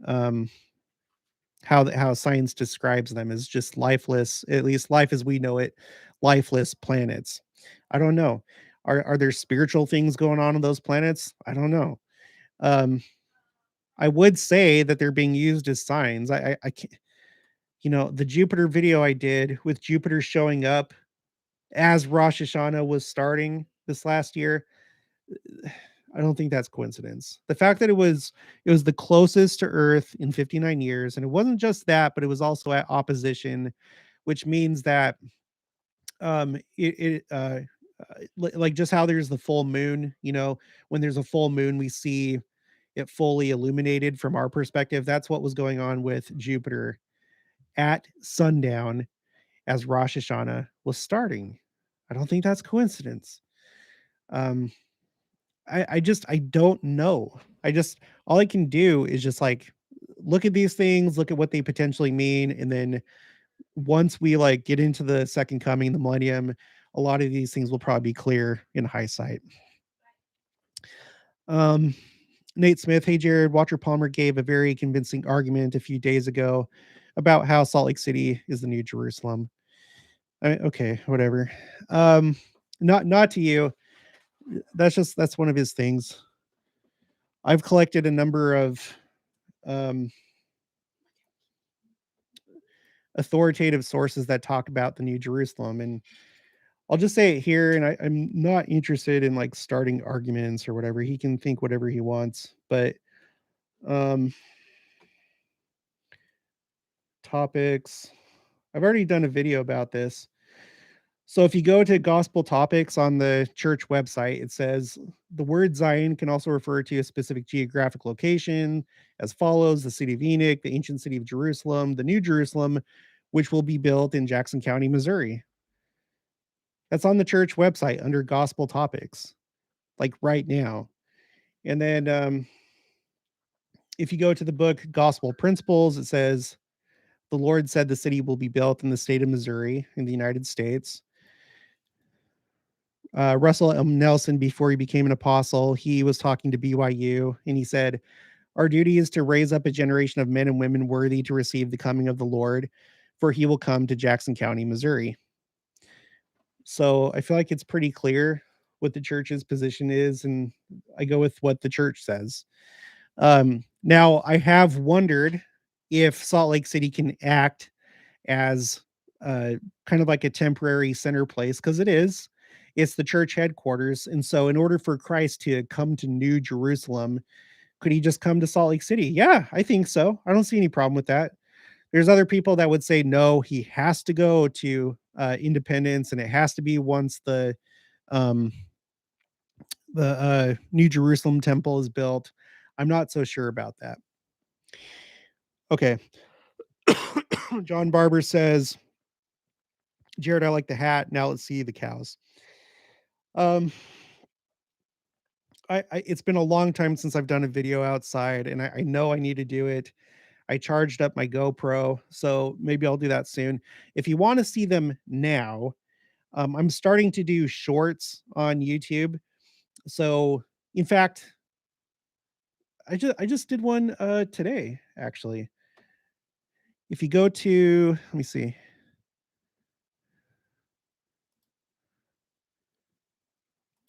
um, how science describes them is just lifeless, at least life as we know it, lifeless planets. I don't know. Are there spiritual things going on those planets? I don't know. Um, I would say that they're being used as signs. I can't, the Jupiter video I did with Jupiter showing up as Rosh Hashanah was starting this last year, I don't think that's coincidence. The fact that it was the closest to Earth in 59 years, and it wasn't just that, but it was also at opposition, which means that like just how there's the full moon, when there's a full moon, we see it fully illuminated from our perspective. That's what was going on with Jupiter at sundown as Rosh Hashanah was starting. I don't think that's coincidence. Um, I don't know. I just all I can do is just like look at these things, look at what they potentially mean, and then once we like get into the second coming, the millennium, a lot of these things will probably be clear in hindsight. Um, Nate Smith, hey Jared, Walter Palmer gave a very convincing argument a few days ago about how Salt Lake City is the new Jerusalem. Okay, whatever. Um, not to you. That's one of his things. I've collected a number of um, authoritative sources that talk about the New Jerusalem, and I'll just say it here, and I'm not interested in like starting arguments or whatever. He can think whatever he wants, but um, topics. I've already done a video about this. So if you go to gospel topics on the church website, it says the word Zion can also refer to a specific geographic location as follows: the city of Enoch, the ancient city of Jerusalem, the New Jerusalem, which will be built in Jackson County, Missouri. That's on the church website under gospel topics, like right now. And then if you go to the book Gospel Principles, it says the Lord said the city will be built in the state of Missouri in the United States. Russell M. Nelson, before he became an apostle, he was talking to BYU and he said, our duty is to raise up a generation of men and women worthy to receive the coming of the Lord, for he will come to Jackson County, Missouri. So I feel like it's pretty clear what the church's position is, and I go with what the church says. Now, I have wondered if Salt Lake City can act as kind of like a temporary center place, because it is. It's the church headquarters. And so, in order for Christ to come to New Jerusalem, could he just come to Salt Lake City? Yeah, I think so. I don't see any problem with that. There's other people that would say, no, he has to go to Independence and it has to be once um, the New Jerusalem temple is built. I'm not so sure about that. Okay. John Barber says, Jared, I like the hat. Now let's see the cows. Um, it's been a long time since I've done a video outside, and I know I need to do it. I charged up my GoPro, so maybe I'll do that soon. If you want to see them now, I'm starting to do shorts on YouTube. So, in fact, I just did one today actually. If you go to, let me see.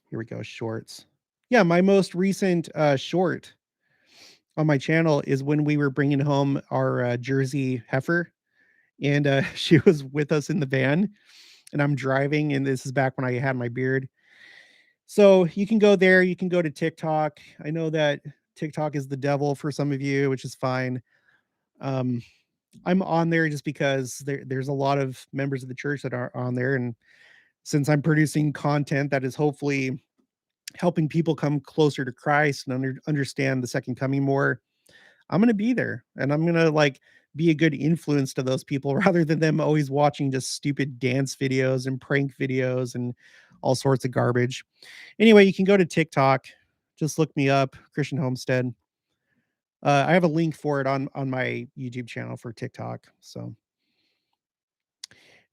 Here we go, shorts. Yeah, my most recent short on my channel is when we were bringing home our Jersey heifer, and she was with us in the van, and I'm driving, and this is back when I had my beard. So you can go there. You can go to TikTok. I know that TikTok is the devil for some of you, which is fine. Um, I'm on there just because there's a lot of members of the church that are on there, and since I'm producing content that is hopefully helping people come closer to Christ and understand the second coming more, I'm gonna be there, and I'm gonna, like, be a good influence to those people rather than them always watching just stupid dance videos and prank videos and all sorts of garbage. Anyway, you can go to TikTok, just look me up, Christian Homestead. I have a link for it on my YouTube channel for TikTok, so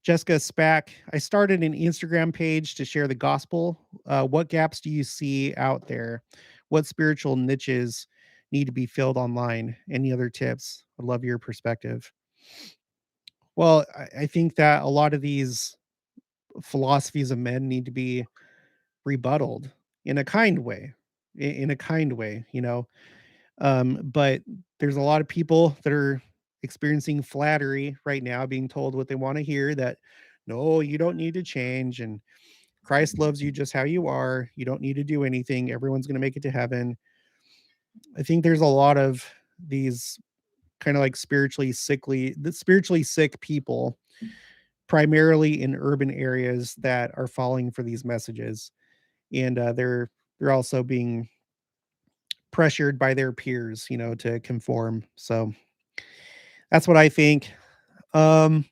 Jessica Spack, I started an Instagram page to share the gospel. What gaps do you see out there? What spiritual niches need to be filled online? Any other tips? I'd love your perspective. Well, I think that a lot of these philosophies of men need to be rebutted in a kind way, in a kind way, you know. But there's a lot of people that are experiencing flattery right now, being told what they want to hear, that no, you don't need to change, and Christ loves you just how you are. You don't need to do anything. Everyone's going to make it to heaven. I think there's a lot of these kind of like spiritually sick people, primarily in urban areas, that are falling for these messages, and they're also being pressured by their peers, you know, to conform. So that's what I think. Um,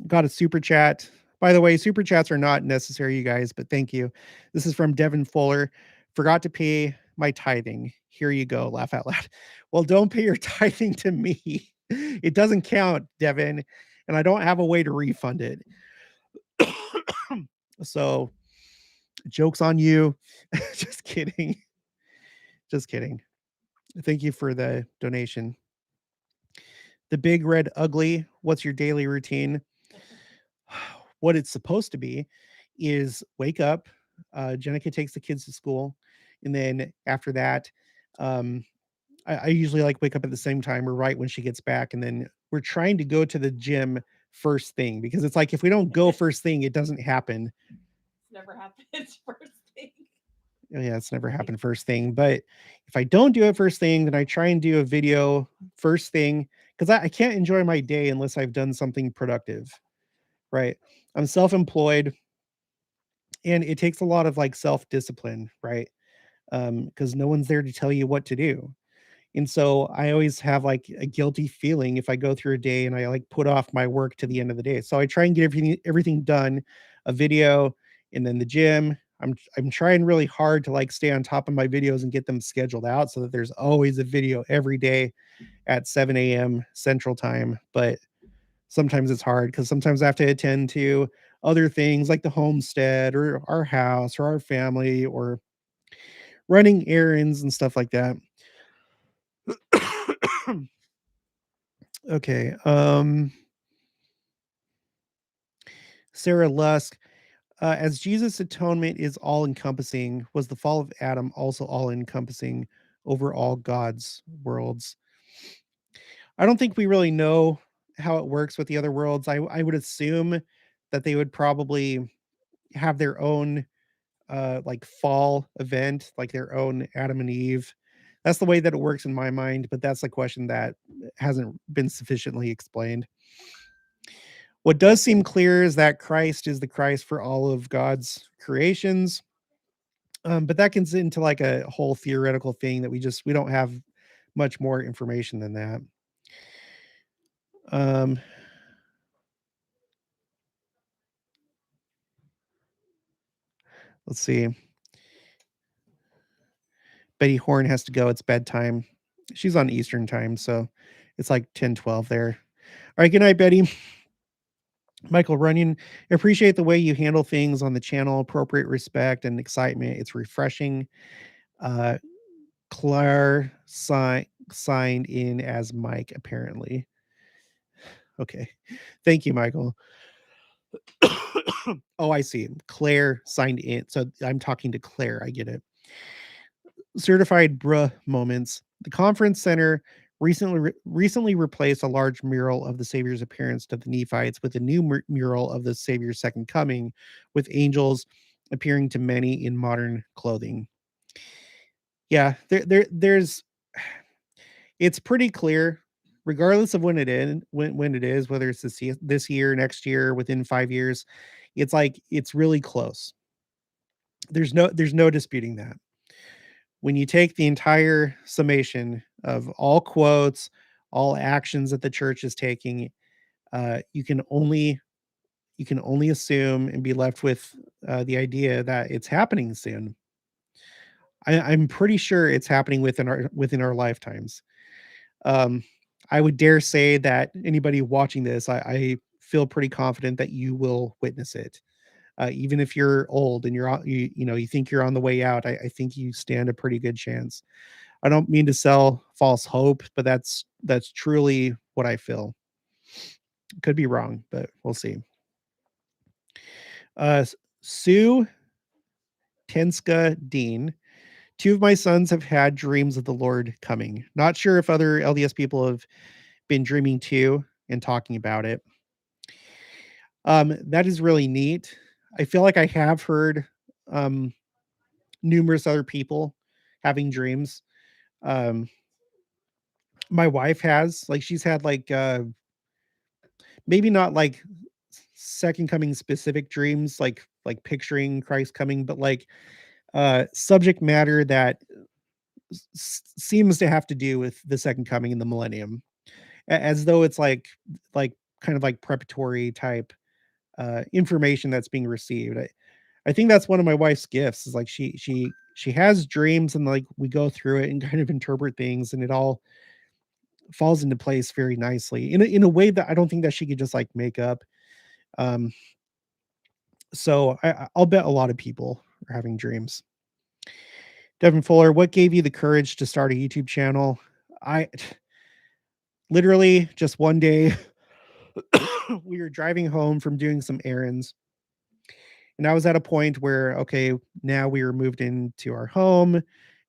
got a super chat. By the way, super chats are not necessary, you guys, but thank you. This is from Devin Fuller. Forgot to pay my tithing. Here you go. Laugh out loud. Well, don't pay your tithing to me. It doesn't count, Devin, and I don't have a way to refund it. So, joke's on you. Just kidding. Just kidding. Thank you for the donation. The Big Red Ugly, what's your daily routine? What it's supposed to be is wake up, Jenica takes the kids to school, and then after that, um, I usually like wake up at the same time or right when she gets back, and then we're trying to go to the gym first thing, because it's like if we don't go first thing, it doesn't happen. It's never happened first thing. Oh, yeah, it's never happened first thing. But if I don't do it first thing, then I try and do a video first thing, because I can't enjoy my day unless I've done something productive, right? I'm self-employed, and it takes a lot of like self-discipline, right? Because no one's there to tell you what to do. And so I always have like a guilty feeling if I go through a day and I like put off my work to the end of the day. So I try and get everything done, a video, and then the gym. I'm trying really hard to like stay on top of my videos and get them scheduled out so that there's always a video every day at 7 a.m. Central Time. But sometimes it's hard because sometimes I have to attend to other things like the homestead or our house or our family or running errands and stuff like that. Okay. Sarah Lusk, as Jesus' atonement is all encompassing, was the fall of Adam also all encompassing over all God's worlds? I don't think we really know how it works with the other worlds. I would assume that they would probably have their own like fall event, like their own Adam and Eve. That's the way that it works in my mind, but that's a question that hasn't been sufficiently explained. What does seem clear is that Christ is the Christ for all of God's creations. But that gets into like a whole theoretical thing that we don't have much more information than that. Um, let's see. Betty Horn has to go. It's bedtime. She's on Eastern time, so it's like 10:12 there. All right, good night, Betty. Michael Runyon, appreciate the way you handle things on the channel, appropriate respect and excitement. It's refreshing. Uh, Claire signed in as Mike, apparently. Okay. Thank you, Michael. Oh, I see. Claire signed in. So I'm talking to Claire. I get it. Certified bruh moments. The conference center recently replaced a large mural of the Savior's appearance to the Nephites with a new mural of the Savior's second coming, with angels appearing to many in modern clothing. Yeah, there's it's pretty clear, regardless of when it is, whether it's this year, next year, within 5 years, it's like it's really close. There's no disputing that. When you take the entire summation of all quotes, all actions that the church is taking, you can only assume and be left with the idea that it's happening soon. I'm pretty sure it's happening within our lifetimes. Um, I would dare say that anybody watching this, I feel pretty confident that you will witness it. Even if you're old and you think you're on the way out, I think you stand a pretty good chance. I don't mean to sell false hope, but that's truly what I feel. Could be wrong, but we'll see. Sue Tenska Dean. Two of my sons have had dreams of the Lord coming. Not sure if other LDS people have been dreaming too and talking about it. That is really neat. I feel like I have heard um, numerous other people having dreams. Um, my wife has, like, she's had like maybe not like second coming specific dreams, like picturing Christ coming, but like subject matter that seems to have to do with the second coming in the millennium, as though it's like kind of like preparatory type information that's being received. I think that's one of my wife's gifts is like she has dreams and like we go through it and kind of interpret things and it all falls into place very nicely in a way that I don't think that she could just like make up. Um, so I'll bet a lot of people are having dreams. Devin Fuller, what gave you the courage to start a YouTube channel? I literally just one day we were driving home from doing some errands and I was at a point where, okay, now we were moved into our home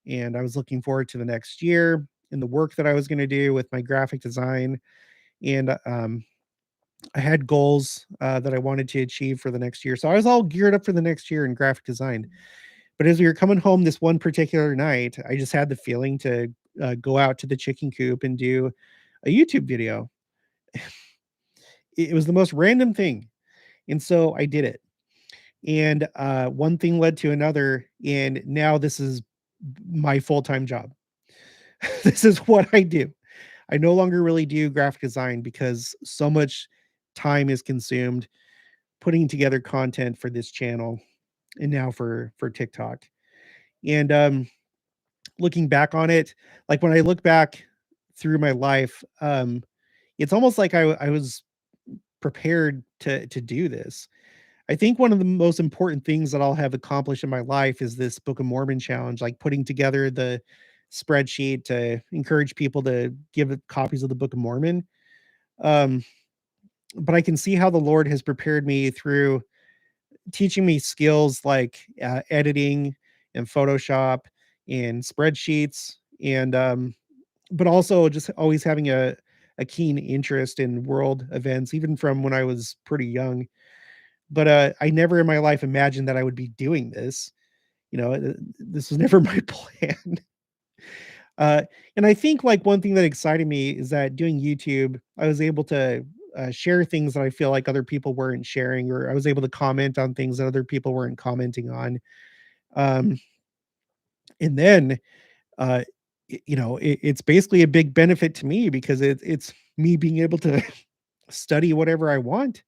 and I was looking forward to the next year and the work that I was going to do with my graphic design. And I had goals that I wanted to achieve for the next year. So I was all geared up for the next year in graphic design. But as we were coming home this one particular night, I just had the feeling to go out to the chicken coop and do a YouTube video. It was the most random thing. And so I did it. And one thing led to another. And now this is my full time job. This is what I do. I no longer really do graphic design because so much time is consumed putting together content for this channel and now for TikTok. And looking back on it, like when I look back through my life, it's almost like I was prepared to do this. I think one of the most important things that I'll have accomplished in my life is this Book of Mormon challenge, like putting together the spreadsheet to encourage people to give copies of the Book of Mormon. Um, but I can see how the Lord has prepared me through teaching me skills like editing and Photoshop and spreadsheets, and but also just always having a keen interest in world events, even from when I was pretty young. But I never in my life imagined that I would be doing this. This was never my plan. Uh, and I think like one thing that excited me is that doing YouTube, I was able to share things that I feel like other people weren't sharing, or I was able to comment on things that other people weren't commenting on. Um, and then, uh, it's basically a big benefit to me because it's me being able to study whatever I want.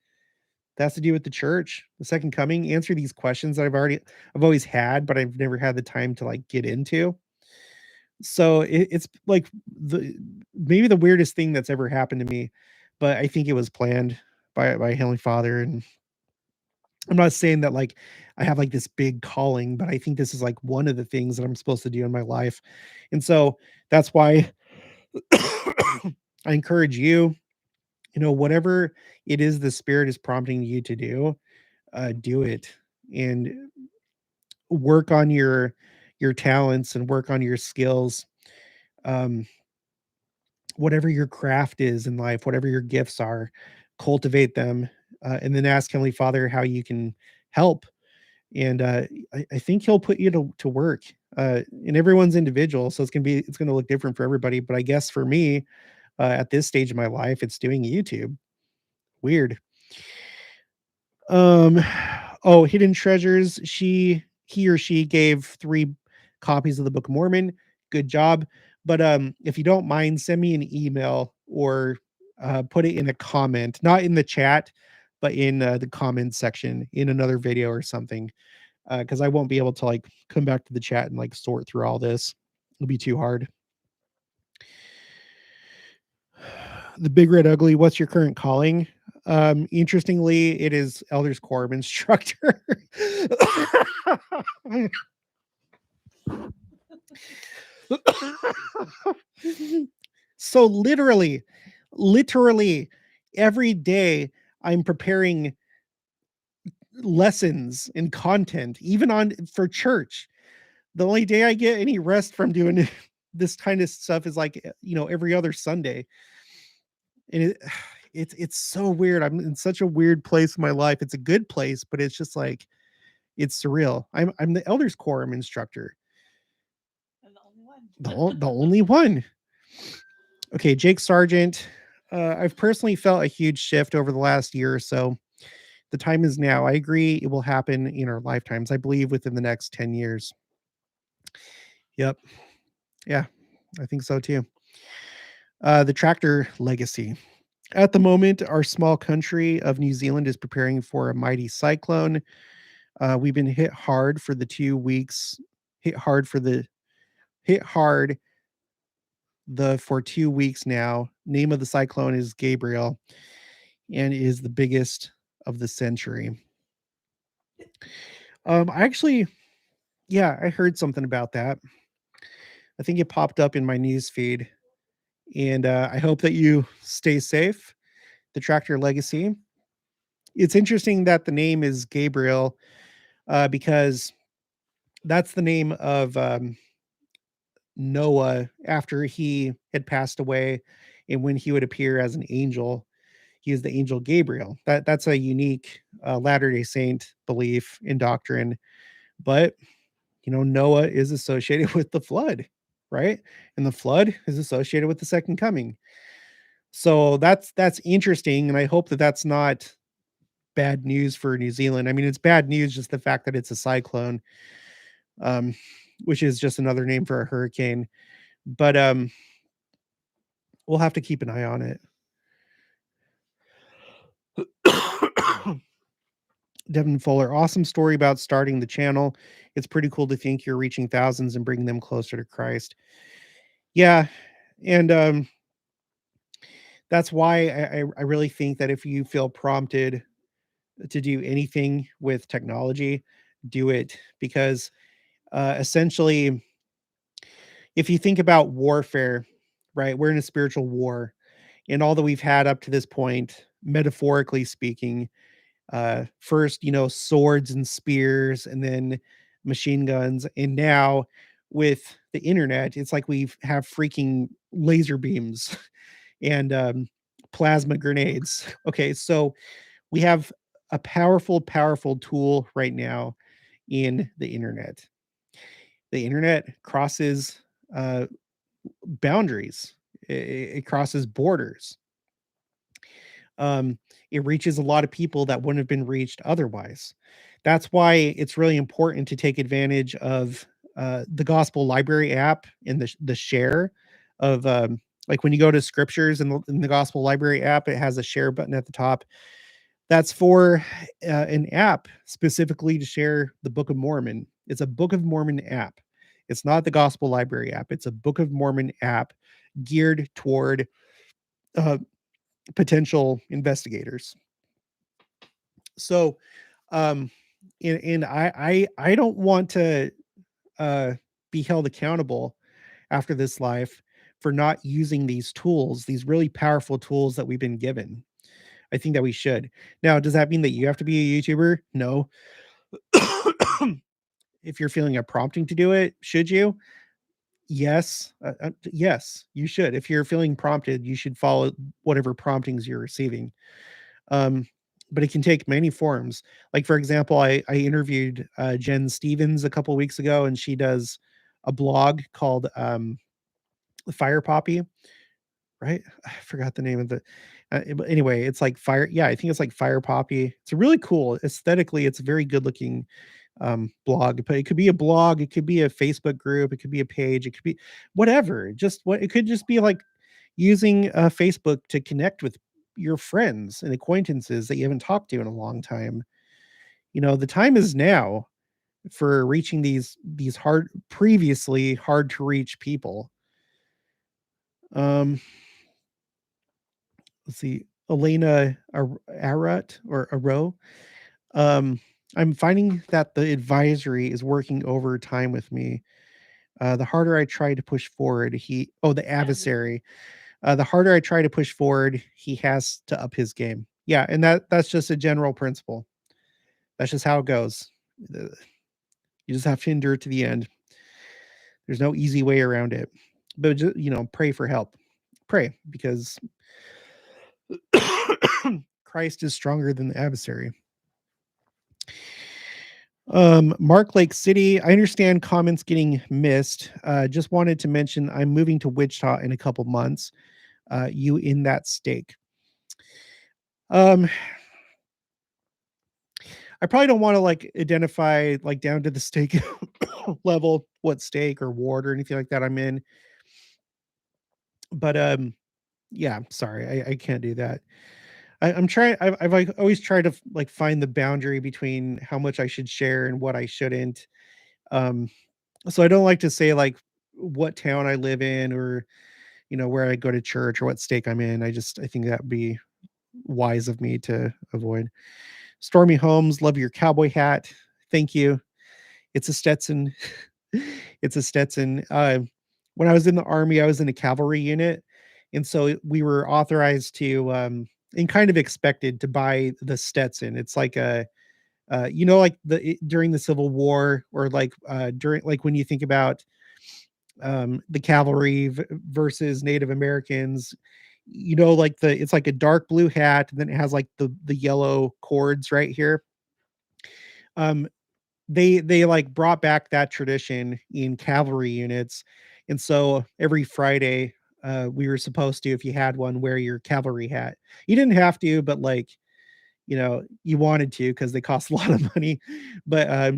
That has to do with the church, the second coming, answer these questions that I've always had, but I've never had the time to like get into. So it's like the maybe the weirdest thing that's ever happened to me, but I think it was planned by Heavenly Father. And I'm not saying that like I have like this big calling, but I think this is like one of the things that I'm supposed to do in my life. And so that's why I encourage you, whatever it is the spirit is prompting you to do it, and work on your talents and work on your skills. Um, whatever your craft is in life, whatever your gifts are, cultivate them, and then ask Heavenly Father how you can help. And I think He'll put you to work. And everyone's individual, so it's gonna look different for everybody. But I guess for me, at this stage of my life, it's doing YouTube. Weird. Um, oh, Hidden Treasures. He or she gave 3 copies of the Book of Mormon. Good job. But, if you don't mind, send me an email or, put it in a comment, not in the chat, but in, the comment section in another video or something, because I won't be able to, like, come back to the chat and, like, sort through all this. It'll be too hard. The Big Red Ugly, what's your current calling? Interestingly, it is Elders Quorum instructor. So literally every day I'm preparing lessons and content, even on for church. The only day I get any rest from doing this kind of stuff is like, every other Sunday. And it's so weird. I'm in such a weird place in my life. It's a good place, but it's just like it's surreal. I'm the elders quorum instructor. I'm the only one. The only one. Okay, Jake Sargent. I've personally felt a huge shift over the last year or so. The time is now. I agree it will happen in our lifetimes. I believe within the next 10 years. Yep. Yeah, I think so too. The tractor legacy. At the moment, our small country of New Zealand is preparing for a mighty cyclone. We've been hit hard for the hit hard the for 2 weeks now. Name of the cyclone is Gabriel and is the biggest of the century. I actually, yeah, I heard something about that. I think it popped up in my news feed, and I hope that you stay safe. The Tractor Legacy. It's interesting that the name is Gabriel, because that's the name of Noah after he had passed away, and when he would appear as an angel. He is the angel Gabriel. That's a unique Latter-day Saint belief in doctrine. But Noah is associated with the flood, right? And the flood is associated with the second coming. So that's interesting, and I hope that that's not bad news for New Zealand. I mean, it's bad news just the fact that it's a cyclone, um, which is just another name for a hurricane. But we'll have to keep an eye on it. Devin Fuller, awesome story about starting the channel. It's pretty cool to think you're reaching thousands and bringing them closer to Christ. Yeah, and that's why I really think that if you feel prompted to do anything with technology, do it, because essentially, if you think about warfare, right, we're in a spiritual war, and all that we've had up to this point, metaphorically speaking, first, swords and spears, and then machine guns, and now with the internet, it's like we have freaking laser beams and plasma grenades. Okay, so we have a powerful tool right now in the internet. The internet crosses uh, boundaries. It crosses borders. Um, it reaches a lot of people that wouldn't have been reached otherwise. That's why it's really important to take advantage of the Gospel Library app and the share of like when you go to scriptures in the Gospel Library app, it has a share button at the top. That's for an app specifically to share the Book of Mormon. It's a Book of Mormon app. It's not the Gospel Library app. It's a Book of Mormon app geared toward uh, potential investigators. So, um, and I don't want to uh, be held accountable after this life for not using these tools, these really powerful tools that we've been given. I think that we should. Now, does that mean that you have to be a YouTuber? No. If you're feeling a prompting to do it, should you? Yes. Yes, you should. If you're feeling prompted, you should follow whatever promptings you're receiving. Um, but it can take many forms. Like, for example, I interviewed Jen Stevens a couple weeks ago, and she does a blog called Fire Poppy, right? I forgot the name of the. But anyway, it's like fire. Yeah, I think it's like Fire Poppy. It's a really cool aesthetically. It's a very good looking blog, but it could be a blog, it could be a Facebook group, it could be a page, it could be whatever. Just what it could just be like using Facebook to connect with your friends and acquaintances that you haven't talked to in a long time. The time is now for reaching these previously hard to reach people. Um, let's see, Elena Arat or Aro. Um, I'm finding that the advisory is working overtime with me. The harder I try to push forward, the adversary. The harder I try to push forward, he has to up his game. Yeah, and that's just a general principle. That's just how it goes. You just have to endure to the end. There's no easy way around it. But just, pray for help. Pray because Christ is stronger than the adversary. Mark Lake City. I understand comments getting missed. Just wanted to mention I'm moving to Wichita in a couple months. You in that stake? Um, I probably don't want to like identify like down to the stake level what stake or ward or anything like that I'm in. But yeah, sorry, I can't do that. I'm trying. I've like always tried to like find the boundary between how much I should share and what I shouldn't. Um, so I don't like to say like what town I live in or where I go to church or what stake I'm in. I think that would be wise of me to avoid. Stormy Holmes, love your cowboy hat. Thank you. It's a Stetson. It's a Stetson. When I was in the army, I was in a cavalry unit, and so we were authorized to and kind of expected to buy the Stetson. It's like a like during the Civil War or like during like when you think about the cavalry versus Native Americans, like it's like a dark blue hat, and then it has like the yellow cords right here. Um, they like brought back that tradition in cavalry units, and so every Friday, we were supposed to, if you had one, wear your cavalry hat. You didn't have to, but like you wanted to because they cost a lot of money. But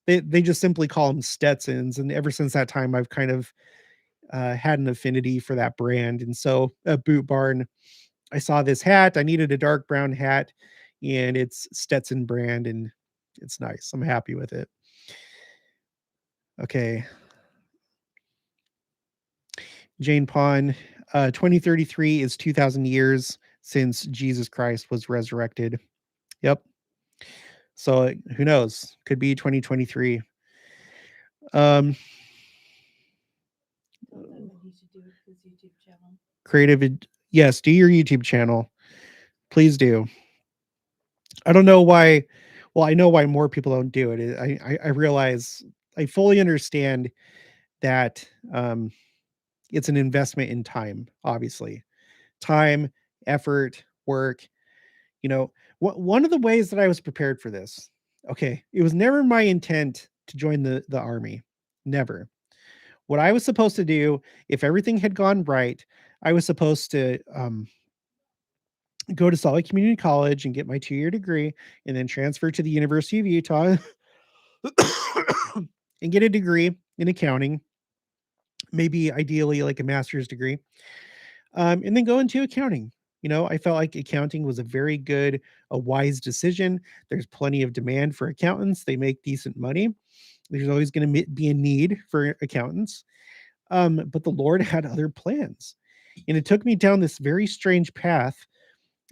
they just simply call them Stetsons, and ever since that time, I've kind of had an affinity for that brand. And so at Boot Barn, I saw this hat. I needed a dark brown hat, and it's Stetson brand, and it's nice. I'm happy with it. Okay, Jane Pond, 2033 is 2,000 years since Jesus Christ was resurrected. Yep. So who knows? Could be 2023. Um, Tell them that he should do his YouTube channel. creative. Yes, do your YouTube channel. Please do. I don't know why. Well, I know why more people don't do it. I realize, I fully understand that it's an investment in time, obviously. Time, effort, work. One of the ways that I was prepared for this, okay, it was never my intent to join the army. Never. What I was supposed to do, if everything had gone right, I was supposed to go to Salt Lake Community College and get my 2-year degree, and then transfer to the University of Utah and get a degree in accounting, maybe ideally like a master's degree, and then go into accounting. I felt like accounting was a wise decision. There's plenty of demand for accountants. They make decent money. There's always going to be a need for accountants. But the Lord had other plans. And it took me down this very strange path,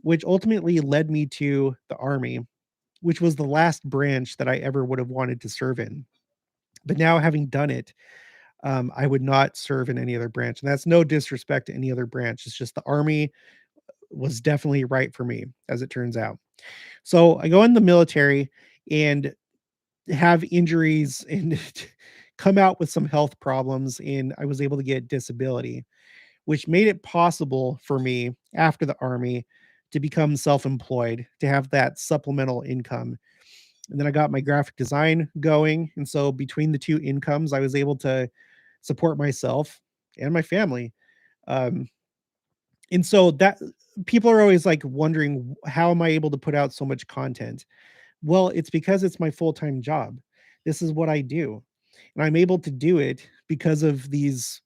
which ultimately led me to the army, which was the last branch that I ever would have wanted to serve in. But now, having done it, I would not serve in any other branch. And that's no disrespect to any other branch. It's just the army was definitely right for me, as it turns out. So I go in the military and have injuries and come out with some health problems. And I was able to get disability, which made it possible for me after the army to become self employed, to have that supplemental income. And then I got my graphic design going. And so between the two incomes, I was able to support myself and my family. Um, and so that people are always like wondering, how am I able to put out so much content? Well, it's because it's my full-time job. This is what I do. And I'm able to do it because of these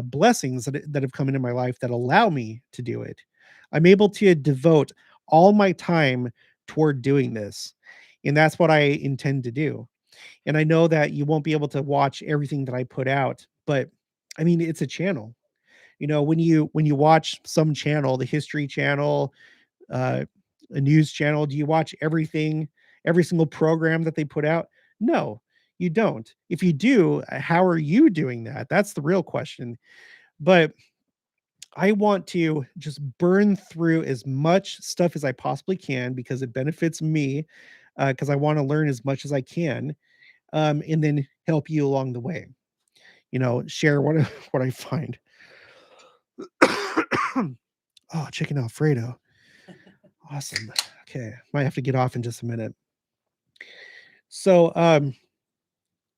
blessings that have come into my life that allow me to do it. I'm able to devote all my time toward doing this. And that's what I intend to do. And I know that you won't be able to watch everything that I put out, but I mean, it's a channel. When you watch some channel, the History Channel, uh, a news channel, do you watch everything, every single program that they put out? No, you don't. If you do, how are you doing that? That's the real question. But I want to just burn through as much stuff as I possibly can because it benefits me, because I want to learn as much as I can, and then help you along the way. Share what what I find. Oh, chicken Alfredo. Awesome. Okay. Might have to get off in just a minute. So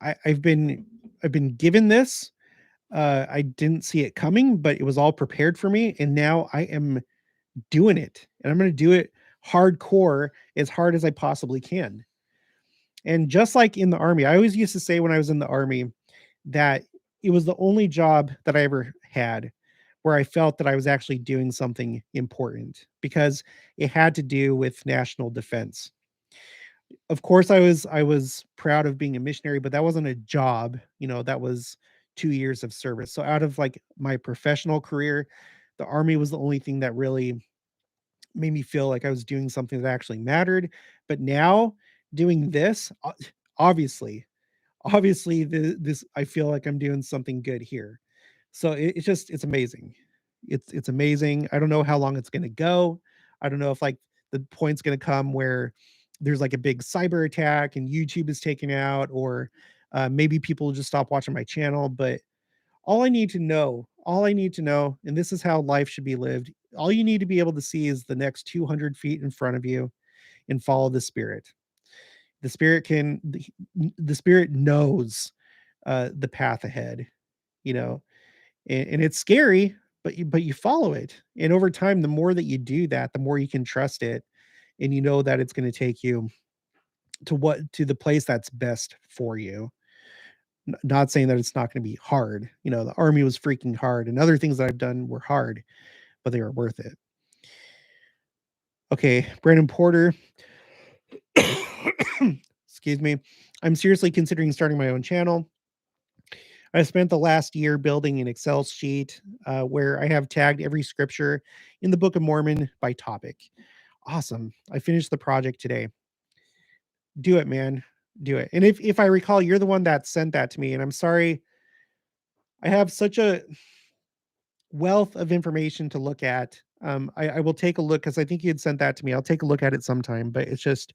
I've been given this. I didn't see it coming, but it was all prepared for me. And now I am doing it. And I'm gonna do it hardcore, as hard as I possibly can. And just like in the army, I always used to say when I was in the army that it was the only job that I ever had where I felt that I was actually doing something important, because it had to do with national defense. Of course, I was proud of being a missionary, but that wasn't a job. That was 2 years of service. So out of like my professional career, the army was the only thing that really made me feel like I was doing something that actually mattered. But now doing this, obviously, obviously, this I feel like I'm doing something good here. So it's amazing. It's amazing. I don't know how long it's gonna go. I don't know if like the point's gonna come where there's like a big cyber attack and YouTube is taken out, or maybe people just stop watching my channel. But all I need to know, and this is how life should be lived. all you need to be able to see is the next 200 feet in front of you and follow the spirit. The spirit can, the spirit knows the path ahead, you know, and it's scary, but you follow it. And over time, the more that you do that, the more you can trust it, and you know that it's going to take you to the place that's best for you. Not saying that it's not going to be hard. You know, the army was freaking hard, and other things that I've done were hard, but they were worth it. Okay, Brandon Porter. Excuse me. I'm seriously considering starting my own channel. I spent the last year building an Excel sheet where I have tagged every scripture in the Book of Mormon by topic. Awesome. I finished the project today. Do it, man. Do it. And if I recall, you're the one that sent that to me. And I'm sorry, I have such a wealth of information to look at. I will take a look because I think you had sent that to me. I'll take a look at it sometime, but it's just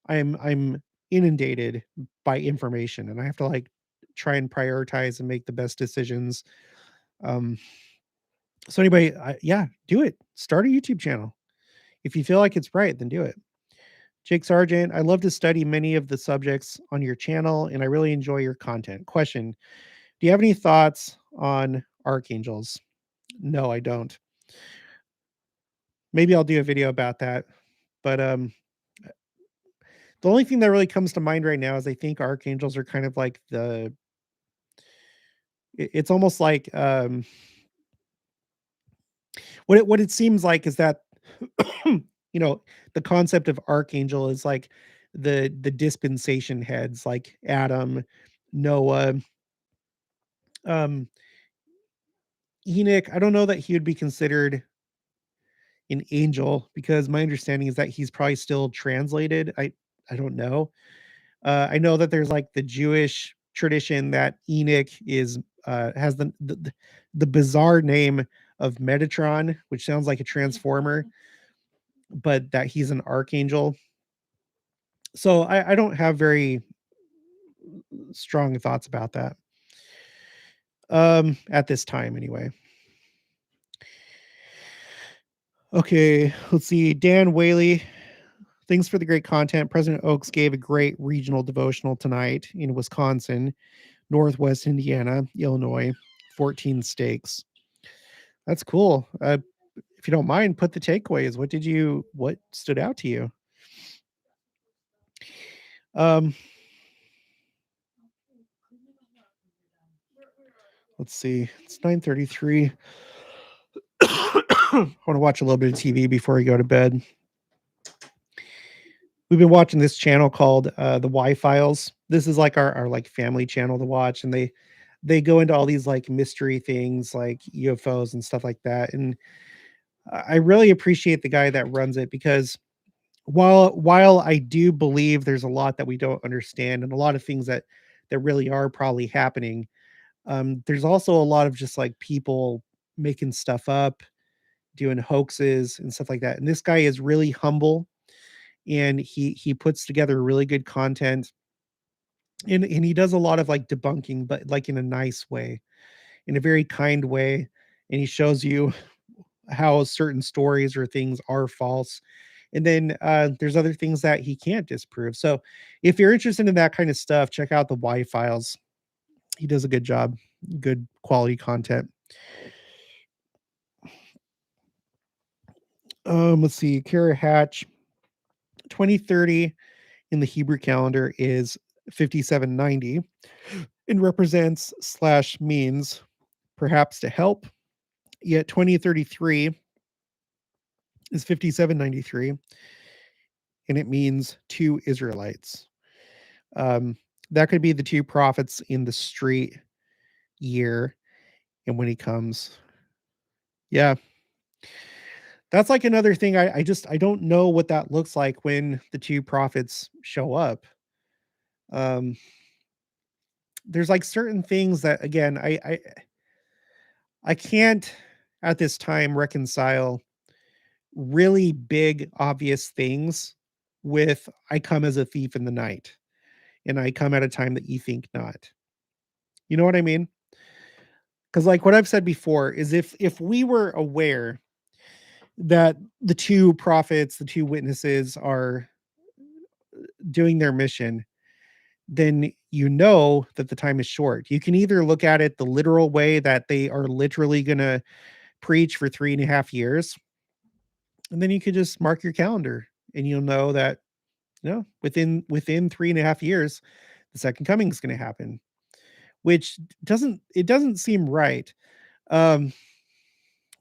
I'm inundated by information and I have to like try and prioritize and make the best decisions. Um, so anyway, yeah, do it. Start a YouTube channel. If you feel like it's right, then do it. Jake Sargent, I love to study many of the subjects on your channel and I really enjoy your content. Question: do you have any thoughts on archangels? No, I don't. Maybe I'll do a video about that. But the only thing that really comes to mind right now is I think archangels are kind of like it's almost like what it seems like is that you know, the concept of archangel is like the dispensation heads like Adam, Noah, um Enoch. I don't know that he would be considered an angel because my understanding is that he's probably still translated. I don't know. I know that there's like the Jewish tradition that Enoch is has the bizarre name of Metatron, which sounds like a transformer, but that he's an archangel. So I don't have very strong thoughts about that. At this time anyway. Okay, let's see. Dan Whaley, thanks for the great content. President Oaks gave a great regional devotional tonight in Wisconsin, Northwest Indiana, Illinois, 14 stakes. That's cool. If you don't mind, put the takeaways. What stood out to you? Um, let's see. It's 9:33. I want to watch a little bit of TV before I go to bed. We've been watching this channel called the Y Files. This is like our like family channel to watch, and they go into all these like mystery things like UFOs and stuff like that. And I really appreciate the guy that runs it because while I do believe there's a lot that we don't understand and a lot of things that really are probably happening, there's also a lot of just like people making stuff up, doing hoaxes and stuff like that. And this guy is really humble and he puts together really good content and he does a lot of like debunking, but like in a nice way, in a very kind way. And he shows you how certain stories or things are false. And then there's other things that he can't disprove. So if you're interested in that kind of stuff, check out the Y Files. He does a good job, good quality content. Let's see, Kara Hatch, 2030 in the Hebrew calendar is 5790 and represents slash means perhaps to help. Yet 2033 is 5793 and it means two Israelites. Um, that could be the two prophets in the street year and when he comes. Yeah. That's like another thing. I don't know what that looks like when the two prophets show up. Um, there's like certain things that again I can't at this time reconcile really big obvious things with I come as a thief in the night and I come at a time that you think not. You know what I mean? Cuz like what I've said before is if we were aware that the two prophets, the two witnesses are doing their mission, then you know that the time is short. You can either look at it the literal way that they are literally going to preach for 3.5 years, and then you could just mark your calendar and you'll know that, within 3.5 years, the second coming is going to happen, which doesn't seem right. Um,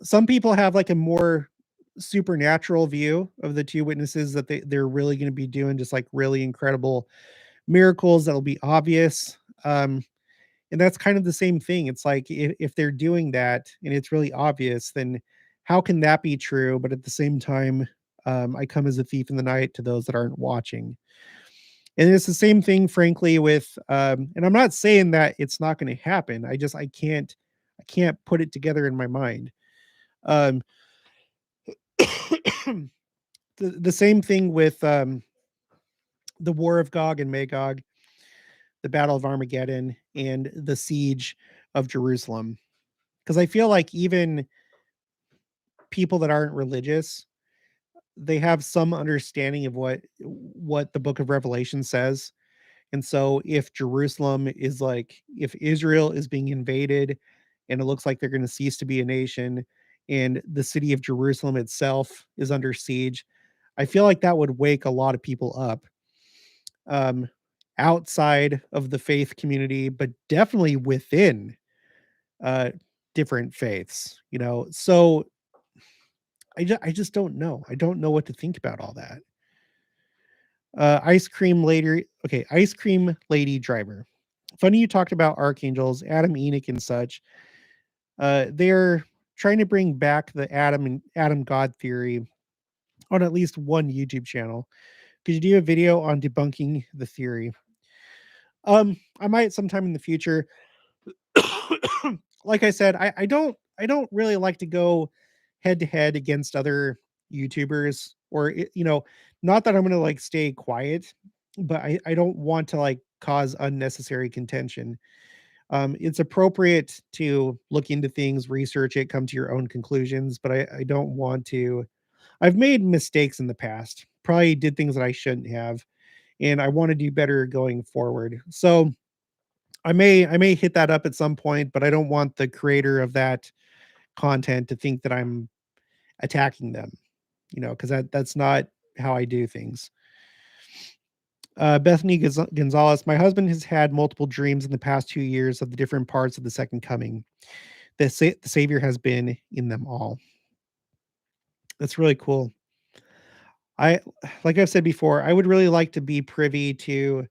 some people have like a more supernatural view of the two witnesses, that they're really going to be doing just like really incredible miracles that'll be obvious. Um, and that's kind of the same thing. It's like, if they're doing that and it's really obvious, then how can that be true? But at the same time, I come as a thief in the night to those that aren't watching. And it's the same thing, frankly, with and I'm not saying that it's not going to happen. I can't put it together in my mind. Um, the same thing with the War of Gog and Magog, the Battle of Armageddon, and the siege of Jerusalem. Because I feel like even people that aren't religious, they have some understanding of what the book of Revelation says. And so if Israel is being invaded and it looks like they're going to cease to be a nation, and the city of Jerusalem itself is under siege, I feel like that would wake a lot of people up, um, outside of the faith community, but definitely within uh, different faiths. So I just don't know. I don't know what to think about all that. Ice cream lady. Okay, ice cream lady driver. Funny you talked about archangels, Adam, Enoch, and such. They're trying to bring back the Adam God theory on at least one YouTube channel. Could you do a video on debunking the theory? I might sometime in the future. Like I said, I don't really like to go head to head against other YouTubers, or not that I'm gonna like stay quiet, but I don't want to like cause unnecessary contention. It's appropriate to look into things, research it, come to your own conclusions, but I don't want to. I've made mistakes in the past, probably did things that I shouldn't have, and I want to do better going forward. So I may hit that up at some point, but I don't want the creator of that content to think that I'm attacking them, because that's not how I do things. Bethany Gonzalez, my husband has had multiple dreams in the past 2 years of the different parts of the second coming. The Savior has been in them all. That's really cool. I Like I've said before, I would really like to be privy to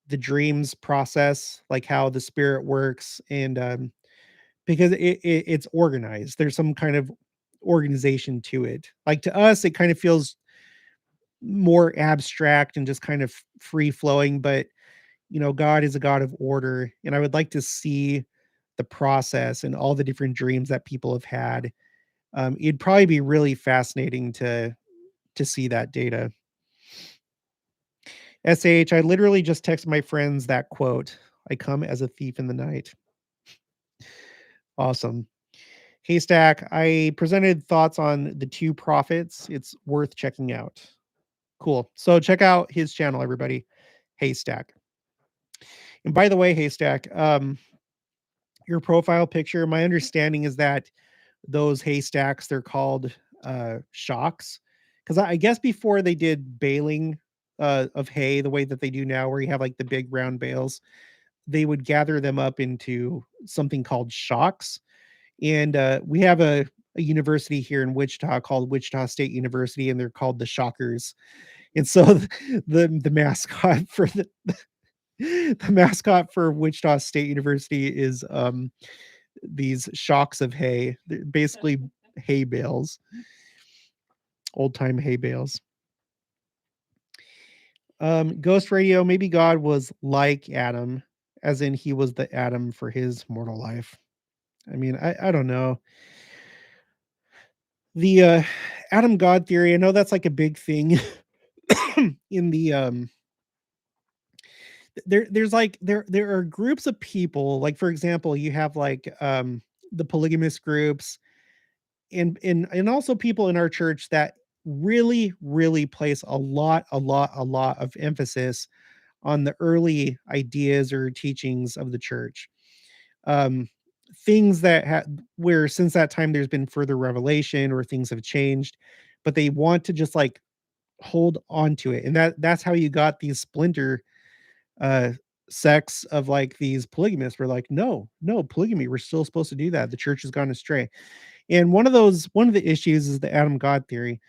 the dreams process, like how the spirit works, and because it's organized. There's some kind of organization to it. Like to us, it kind of feels more abstract and just kind of free flowing, but God is a God of order, and I would like to see the process and all the different dreams that people have had. It'd probably be really fascinating to see that data. I literally just texted my friends that quote. I come as a thief in the night. Awesome. Haystack, I presented thoughts on the two prophets. It's worth checking out. Cool. So check out his channel, everybody. Haystack. And by the way, Haystack, your profile picture, my understanding is that those haystacks, they're called shocks. Because I guess before they did baling of hay the way that they do now, where you have like the big round bales, they would gather them up into something called shocks. And we have a university here in Wichita called Wichita State University, and they're called the Shockers. And so the mascot for the mascot for Wichita State University is these shocks of hay. They're basically hay bales, old time hay bales. Ghost Radio, maybe God was like Adam, as in he was the Adam for his mortal life. I mean, I don't know. The Adam God theory, I know that's like a big thing in the there's like there are groups of people, like for example, you have like the polygamous groups, and also people in our church that really place a lot of emphasis on the early ideas or teachings of the church. Um, things that where since that time there's been further revelation or things have changed, but they want to just like hold on to it. And that's how you got these splinter uh sects of like these polygamists were like, no, polygamy, we're still supposed to do that. The church has gone astray. And one of the issues is the Adam God theory.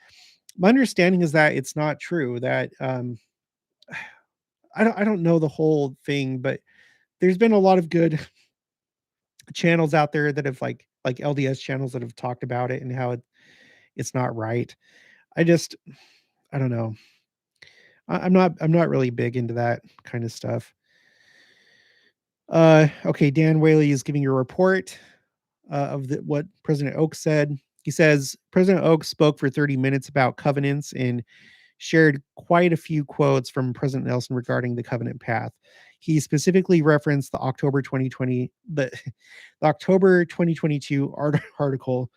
My understanding is that it's not true. That I don't know the whole thing, but there's been a lot of good channels out there that have like LDS channels that have talked about it and how it's not right. I just I don't know. I'm not really big into that kind of stuff. Okay, Dan Whaley is giving you a report of what President Oaks said. He says President Oaks spoke for 30 minutes about covenants and shared quite a few quotes from President Nelson regarding the covenant path. He specifically referenced the October 2020 the October 2022 article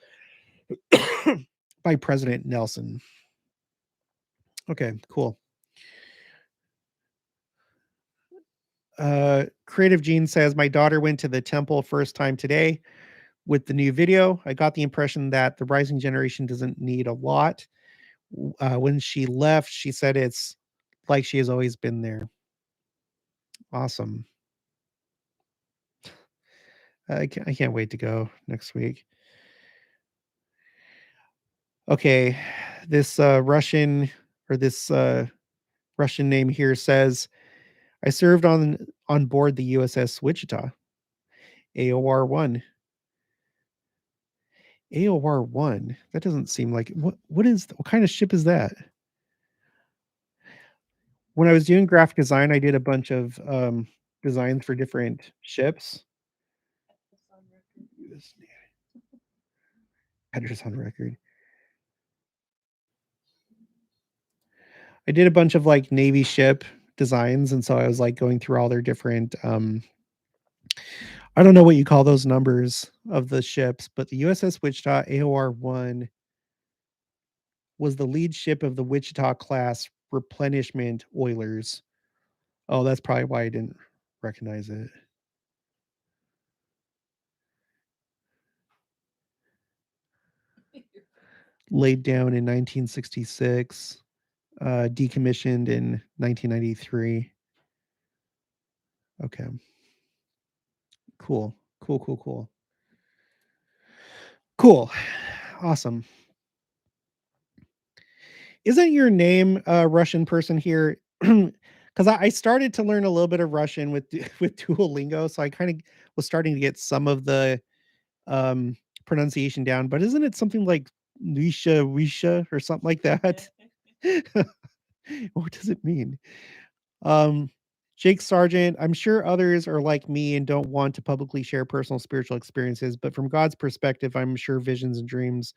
by President Nelson. Okay, cool. Creative Gene says my daughter went to the temple first time today with the new video. I got the impression that the rising generation doesn't need a lot. When she left, she said it's like she has always been there. Awesome. I can't wait to go next week. Okay, this Russian name here says I served on board the USS Wichita, AOR 1. AOR 1. That doesn't seem like what kind of ship is that? When I was doing graphic design, I did a bunch of designs for different ships. Address on record. I did a bunch of like Navy ship designs, and so I was like going through all their different I don't know what you call those numbers of the ships, but the USS Wichita AOR 1 was the lead ship of the Wichita class replenishment oilers. Oh, that's probably why I didn't recognize it. Laid down in 1966, decommissioned in 1993. Okay. Cool. Cool, cool, cool. Cool. Awesome. Isn't your name a Russian person here? Because I started to learn a little bit of Russian with with Duolingo, so I kind of was starting to get some of the um, pronunciation down. But isn't it something like Wisha or something like that? What does it mean? Um, Jake Sargent, I'm sure others are like me and don't want to publicly share personal spiritual experiences, but from God's perspective, I'm sure visions and dreams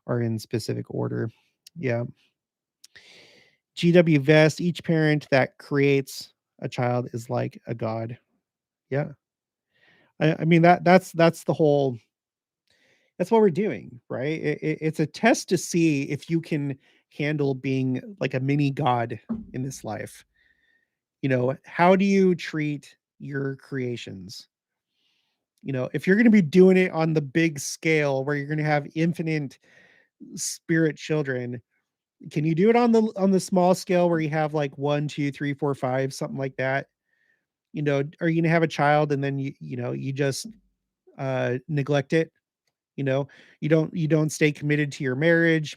are in specific order. Yeah. GW Vest, each parent that creates a child is like a god. Yeah. I mean that's the whole that's what we're doing, right? It's a test to see if you can handle being like a mini god in this life. You know, how do you treat your creations? You know, if you're going to be doing it on the big scale where you're going to have infinite spirit children, can you do it on the small scale where you have like one, two, three, four, five, something like that? You know, are you gonna have a child and then you know you just neglect it? You know, you don't stay committed to your marriage,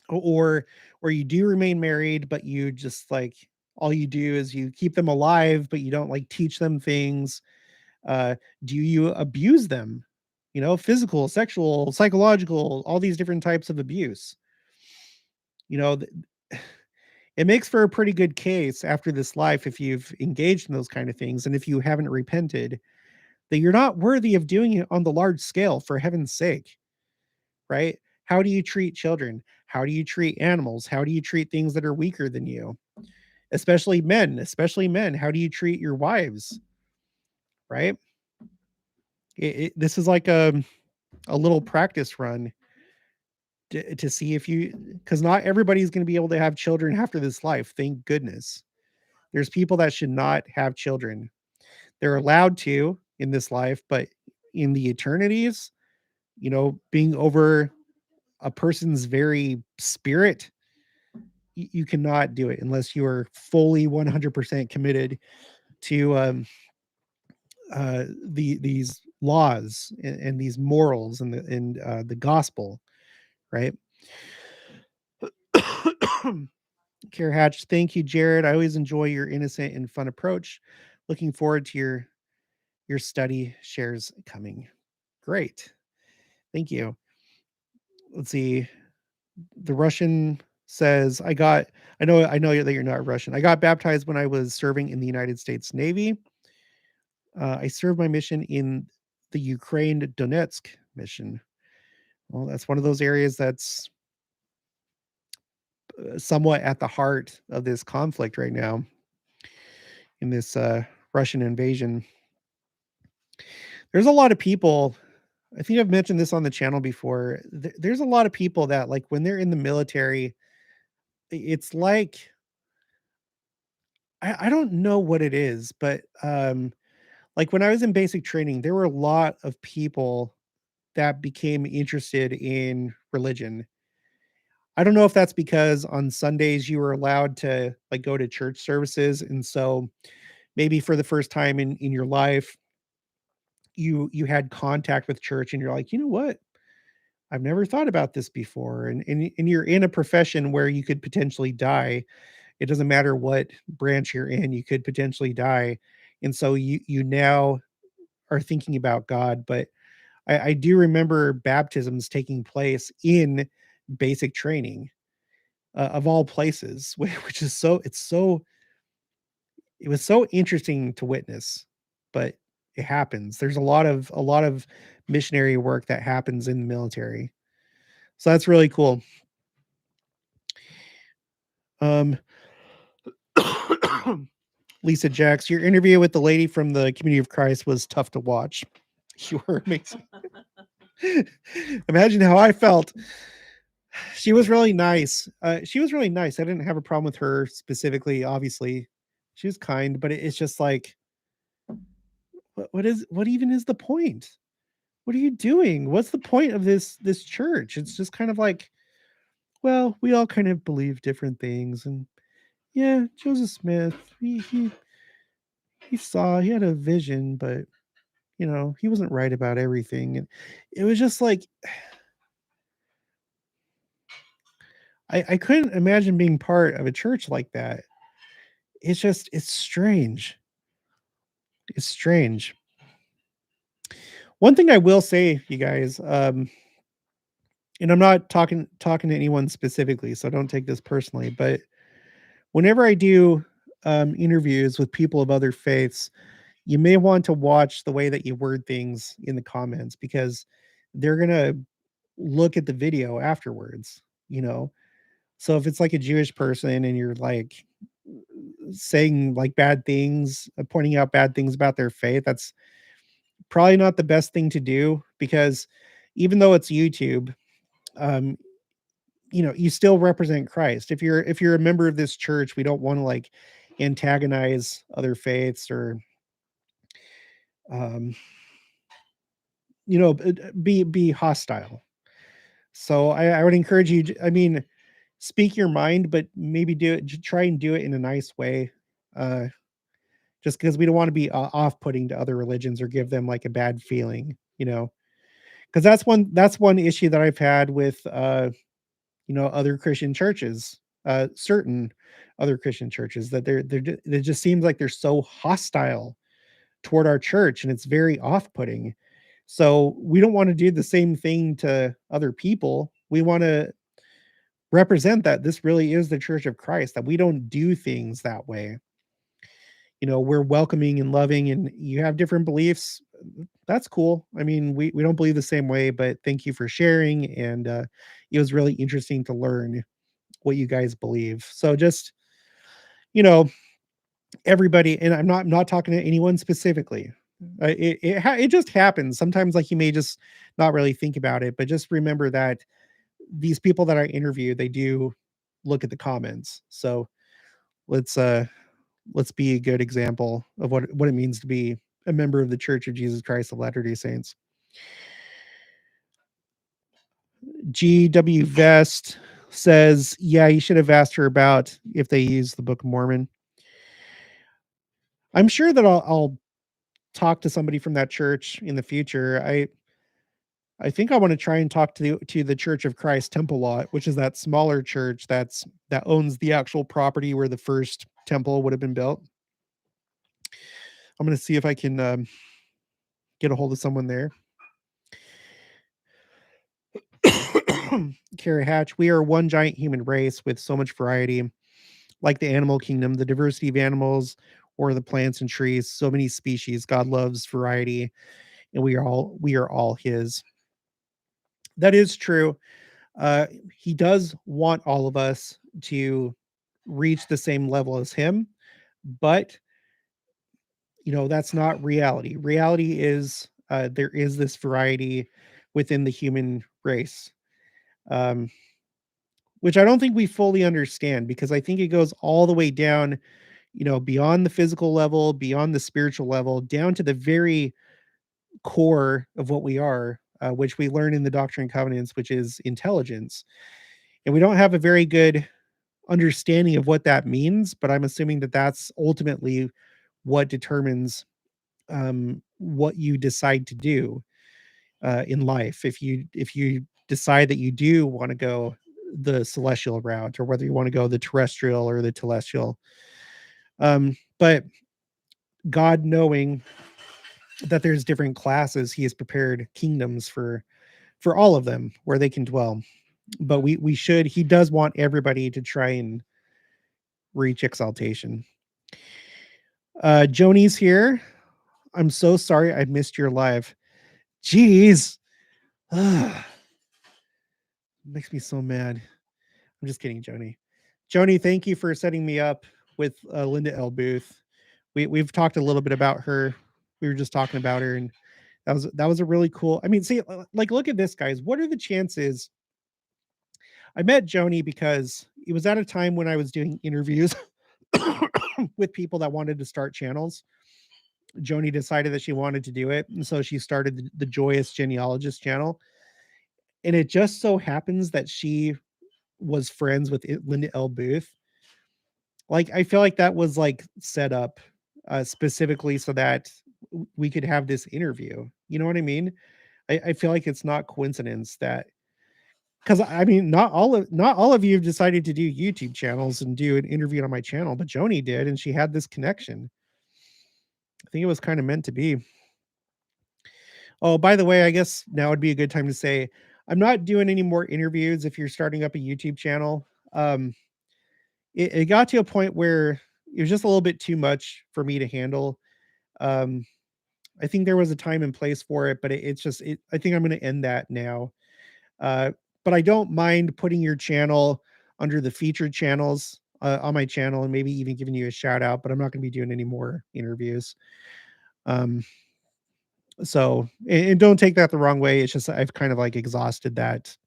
or you do remain married, but you just like all you do is you keep them alive, but you don't like teach them things. Uh, do you abuse them? You know, physical, sexual, psychological, all these different types of abuse. You know, it makes for a pretty good case after this life if you've engaged in those kind of things and if you haven't repented that you're not worthy of doing it on the large scale for heaven's sake, right? How do you treat children? How do you treat animals? How do you treat things that are weaker than you? Especially men. How do you treat your wives, right? This is like a little practice run to see if you, because not everybody's going to be able to have children after this life. Thank goodness. There's people that should not have children. They're allowed to in this life, but in the eternities, being over a person's very spirit, you cannot do it unless you are fully 100% committed to these laws and these morals and the gospel, right? Care Hatch, thank you, Jared. I always enjoy your innocent and fun approach. Looking forward to your study shares coming. Great, thank you. Let's see. The Russian says, I know that you're not Russian. I got baptized when I was serving in the United States Navy. I served my mission in the Ukraine Donetsk mission. Well, that's one of those areas that's somewhat at the heart of this conflict right now in this Russian invasion. There's a lot of people. I think I've mentioned this on the channel before. There's a lot of people that, like, when they're in the military, it's like, I don't know what it is, but like when I was in basic training, there were a lot of people that became interested in religion. I don't know if that's because on Sundays you were allowed to, like, go to church services, and so maybe for the first time in your life, you had contact with church, and you're like, you know what? I've never thought about this before, and you're in a profession where you could potentially die. It doesn't matter what branch you're in, you could potentially die, and so you now are thinking about God. But I do remember baptisms taking place in basic training, of all places, which is it was so interesting to witness, but it happens. There's a lot of missionary work that happens in the military. So that's really cool. Um Lisa Jax, your interview with the lady from the Community of Christ was tough to watch. You were amazing. Imagine how I felt. She was really nice. She was really nice. I didn't have a problem with her specifically, obviously. She was kind, but it's just like, what even is the point? What are you doing? What's the point of this church? It's just kind of like, well, we all kind of believe different things, and yeah, Joseph Smith, he had a vision, but he wasn't right about everything. And it was just like, I couldn't imagine being part of a church like that. It's strange. It's strange. One thing I will say, you guys, and I'm not talking to anyone specifically, so don't take this personally, but whenever I do interviews with people of other faiths, you may want to watch the way that you word things in the comments, because they're gonna look at the video afterwards, you know. So if it's like a Jewish person and you're like saying like bad things, pointing out bad things about their faith, that's probably not the best thing to do, because even though it's YouTube, um, you still represent Christ. If you're a member of this church, we don't want to like antagonize other faiths or um, be hostile. So I would encourage you. I mean, speak your mind, but maybe try and do it in a nice way. Uh, just because we don't want to be off-putting to other religions or give them like a bad feeling, because that's one issue that I've had with other Christian churches, certain other Christian churches, that it just seems like they're so hostile toward our church, and it's very off-putting. So we don't want to do the same thing to other people. We want to represent that this really is the Church of Christ, that we don't do things that way. We're welcoming and loving, and you have different beliefs. That's cool. I mean, we don't believe the same way, but thank you for sharing. And it was really interesting to learn what you guys believe. So just, you know, everybody, and I'm not talking to anyone specifically. It just happens sometimes. Like, you may just not really think about it, but just remember that these people that I interview, they do look at the comments. So let's uh let's be a good example of what it means to be a member of the Church of Jesus Christ of Latter-day Saints. GW Vest says, yeah, you should have asked her about if they use the Book of Mormon. I'm sure that I'll talk to somebody from that church in the future. I think I want to try and talk to the Church of Christ Temple Lot, which is that smaller church that owns the actual property where the first temple would have been built. I'm going to see if I can get a hold of someone there. Kara Hatch, we are one giant human race with so much variety. Like the animal kingdom, the diversity of animals or the plants and trees, so many species. God loves variety, and we are all his. That is true. Uh, he does want all of us to reach the same level as him, but that's not reality. Reality is there is this variety within the human race. Um, which I don't think we fully understand because I think it goes all the way down, beyond the physical level, beyond the spiritual level, down to the very core of what we are, which we learn in the Doctrine and Covenants, which is intelligence. And we don't have a very good understanding of what that means, but I'm assuming that that's ultimately what determines what you decide to do in life. If you decide that you do want to go the celestial route, or whether you want to go the terrestrial or the telestial. But God, knowing that there's different classes, He has prepared kingdoms for all of them where they can dwell. But we should. He does want everybody to try and reach exaltation. Joni's here. I'm so sorry I missed your live. Jeez. Makes me so mad. I'm just kidding, Joni. Joni, thank you for setting me up with Linda L. Booth. We've talked a little bit about her. We were just talking about her, and that was a really cool. I mean, see, like, look at this, guys. What are the chances? I met Joni because it was at a time when I was doing interviews with people that wanted to start channels. Joni decided that she wanted to do it, and so she started the Joyous Genealogist channel. And it just so happens that she was friends with Linda L. Booth. Like, I feel like that was like set up specifically so that we could have this interview. You know what I mean? I feel like it's not coincidence that, because I mean, not all of you have decided to do YouTube channels and do an interview on my channel, but Joni did, and she had this connection. I think it was kind of meant to be. Oh, by the way, I guess now would be a good time to say I'm not doing any more interviews if you're starting up a YouTube channel. It got to a point where it was just a little bit too much for me to handle. Um, I think there was a time and place for it, but it's just I think I'm going to end that now. Uh, but I don't mind putting your channel under the featured channels on my channel, and maybe even giving you a shout out. But I'm not going to be doing any more interviews. Um, so and don't take that the wrong way. It's just I've kind of like exhausted that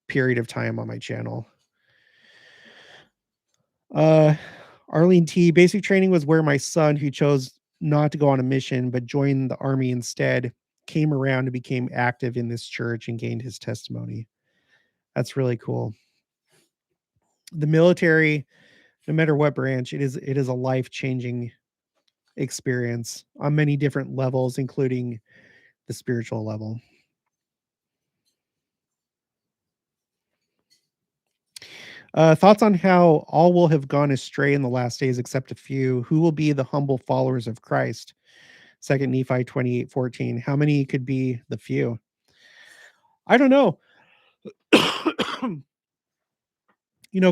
period of time on my channel. Uh, Arlene T. Basic training was where my son, who chose not to go on a mission but joined the army instead, came around and became active in this church and gained his testimony. That's really cool. The military, no matter what branch, it is a life-changing experience on many different levels, including the spiritual level. Thoughts on how all will have gone astray in the last days except a few. Who will be the humble followers of Christ? Second Nephi 28:14. How many could be the few? I don't know.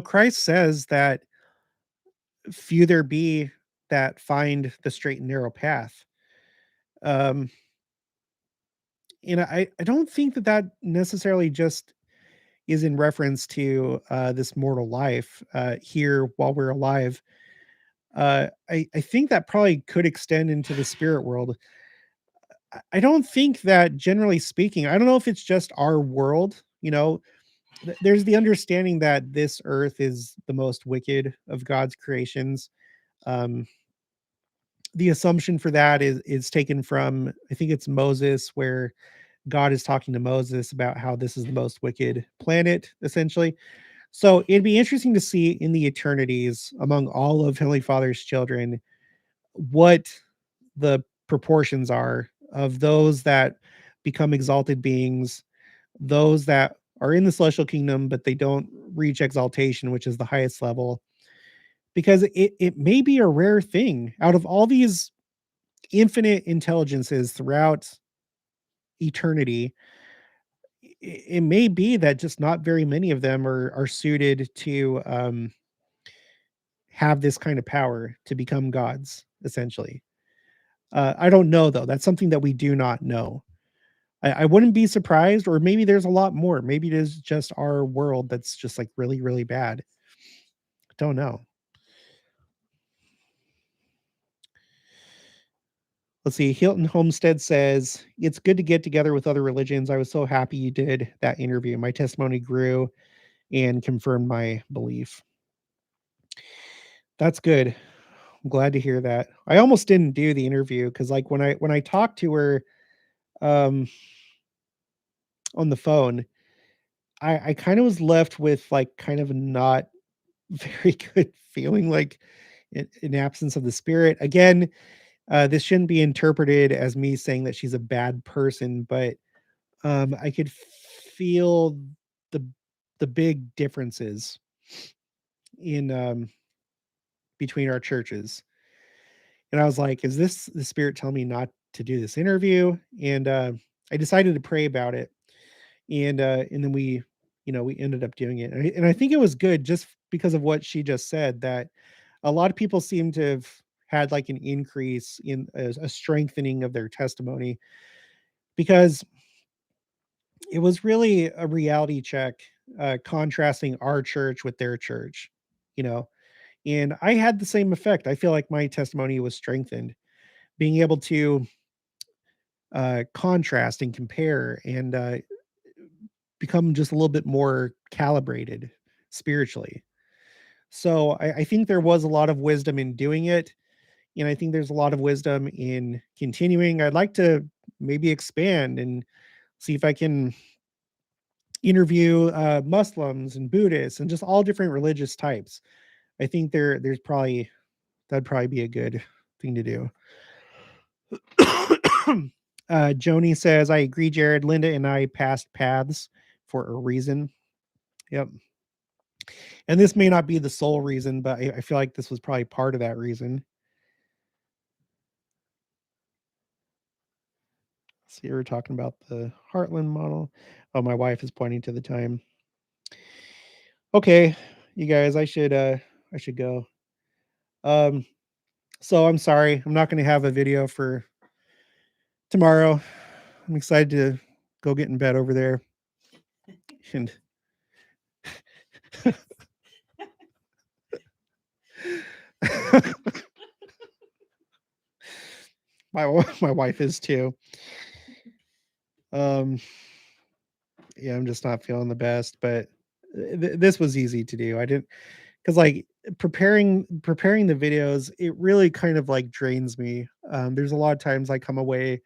Christ says that few there be that find the straight and narrow path. Um, I don't think that necessarily just is in reference to this mortal life here while we're alive. I think that probably could extend into the spirit world. I don't think that generally speaking, I don't know if it's just our world, there's the understanding that this earth is the most wicked of God's creations. Um, the assumption for that is taken from, I think it's Moses, where God is talking to Moses about how this is the most wicked planet, essentially. So it'd be interesting to see in the eternities among all of Heavenly Father's children what the proportions are of those that become exalted beings, those that are in the celestial kingdom, but they don't reach exaltation, which is the highest level, because it may be a rare thing out of all these infinite intelligences throughout eternity. It may be that just not very many of them are suited to have this kind of power to become gods, essentially. I don't know though. That's something that we do not know. I wouldn't be surprised, or maybe there's a lot more. Maybe it is just our world that's just like really, really bad. Don't know. Let's see. Hilton Homestead says, it's good to get together with other religions. I was so happy you did that interview. My testimony grew and confirmed my belief. That's good. I'm glad to hear that. I almost didn't do the interview because like when I talked to her um on the phone, I kind of was left with like kind of not very good feeling, like in absence of the spirit. Again, this shouldn't be interpreted as me saying that she's a bad person, but I could feel the the big differences in between our churches. And I was like, is this the spirit telling me not to do this interview? And I decided to pray about it. And then we ended up doing it. And I think it was good just because of what she just said, that a lot of people seem to have had like an increase in a strengthening of their testimony, because it was really a reality check, contrasting our church with their church, you know. And I had the same effect. I feel like my testimony was strengthened, being able to contrast and compare and become just a little bit more calibrated spiritually. So I think there was a lot of wisdom in doing it. And I think there's a lot of wisdom in continuing. I'd like to maybe expand and see if I can interview Muslims and Buddhists and just all different religious types. I think there's probably that'd probably be a good thing to do. Joni says, I agree, Jared. Linda and I passed paths for a reason. Yep. And this may not be the sole reason, but I feel like this was probably part of that reason. See, we're talking about the Heartland model. Oh, my wife is pointing to the time. Okay, you guys, I should go. Um, so I'm sorry, I'm not going to have a video for tomorrow. I'm excited to go get in bed over there, and my wife is too. Um, yeah, I'm just not feeling the best, but this was easy to do. I didn't because like preparing the videos, it really kind of like drains me. There's a lot of times I come away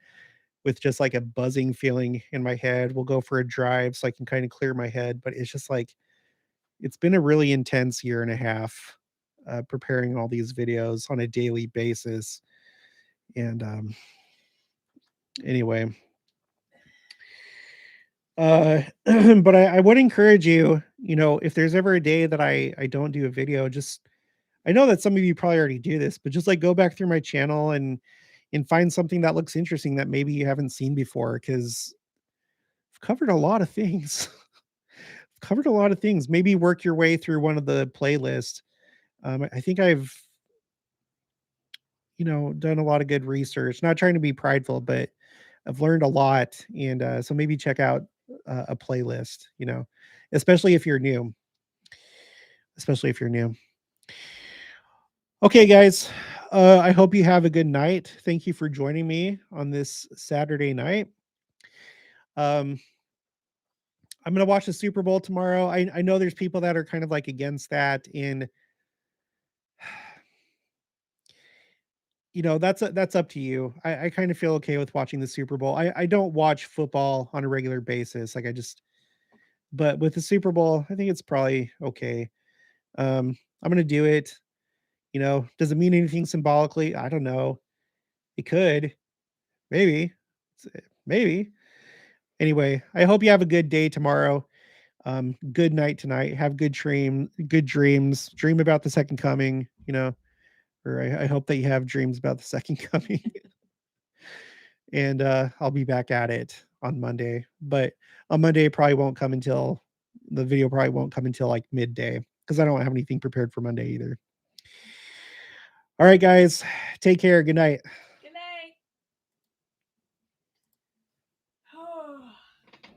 with just like a buzzing feeling in my head. We'll go for a drive so I can kind of clear my head, but it's just like it's been a really intense year and a half preparing all these videos on a daily basis. And anyway, but I would encourage you, if there's ever a day that I don't do a video, just I know that some of you probably already do this, but just like go back through my channel and find something that looks interesting that maybe you haven't seen before, because I've covered a lot of things. Covered a lot of things. Maybe work your way through one of the playlists. I think I've, done a lot of good research. Not trying to be prideful, but I've learned a lot, and so maybe check out a playlist. Especially if you're new. Especially if you're new. Okay, guys. I hope you have a good night. Thank you for joining me on this Saturday night. Um, I'm gonna watch the Super Bowl tomorrow. I know there's people that are kind of like against that, and that's up to you. I kind of feel okay with watching the Super Bowl. I don't watch football on a regular basis. Like I just, but with the Super Bowl, I think it's probably okay. I'm gonna do it. Does it mean anything symbolically? I don't know. It could, maybe, maybe. Anyway, I hope you have a good day tomorrow. Good night tonight. Have good dreams. Dream about the second coming. Or I hope that you have dreams about the second coming. And I'll be back at it on Monday. But on Monday, the video probably won't come until like midday because I don't have anything prepared for Monday either. All right, guys, take care. Good night.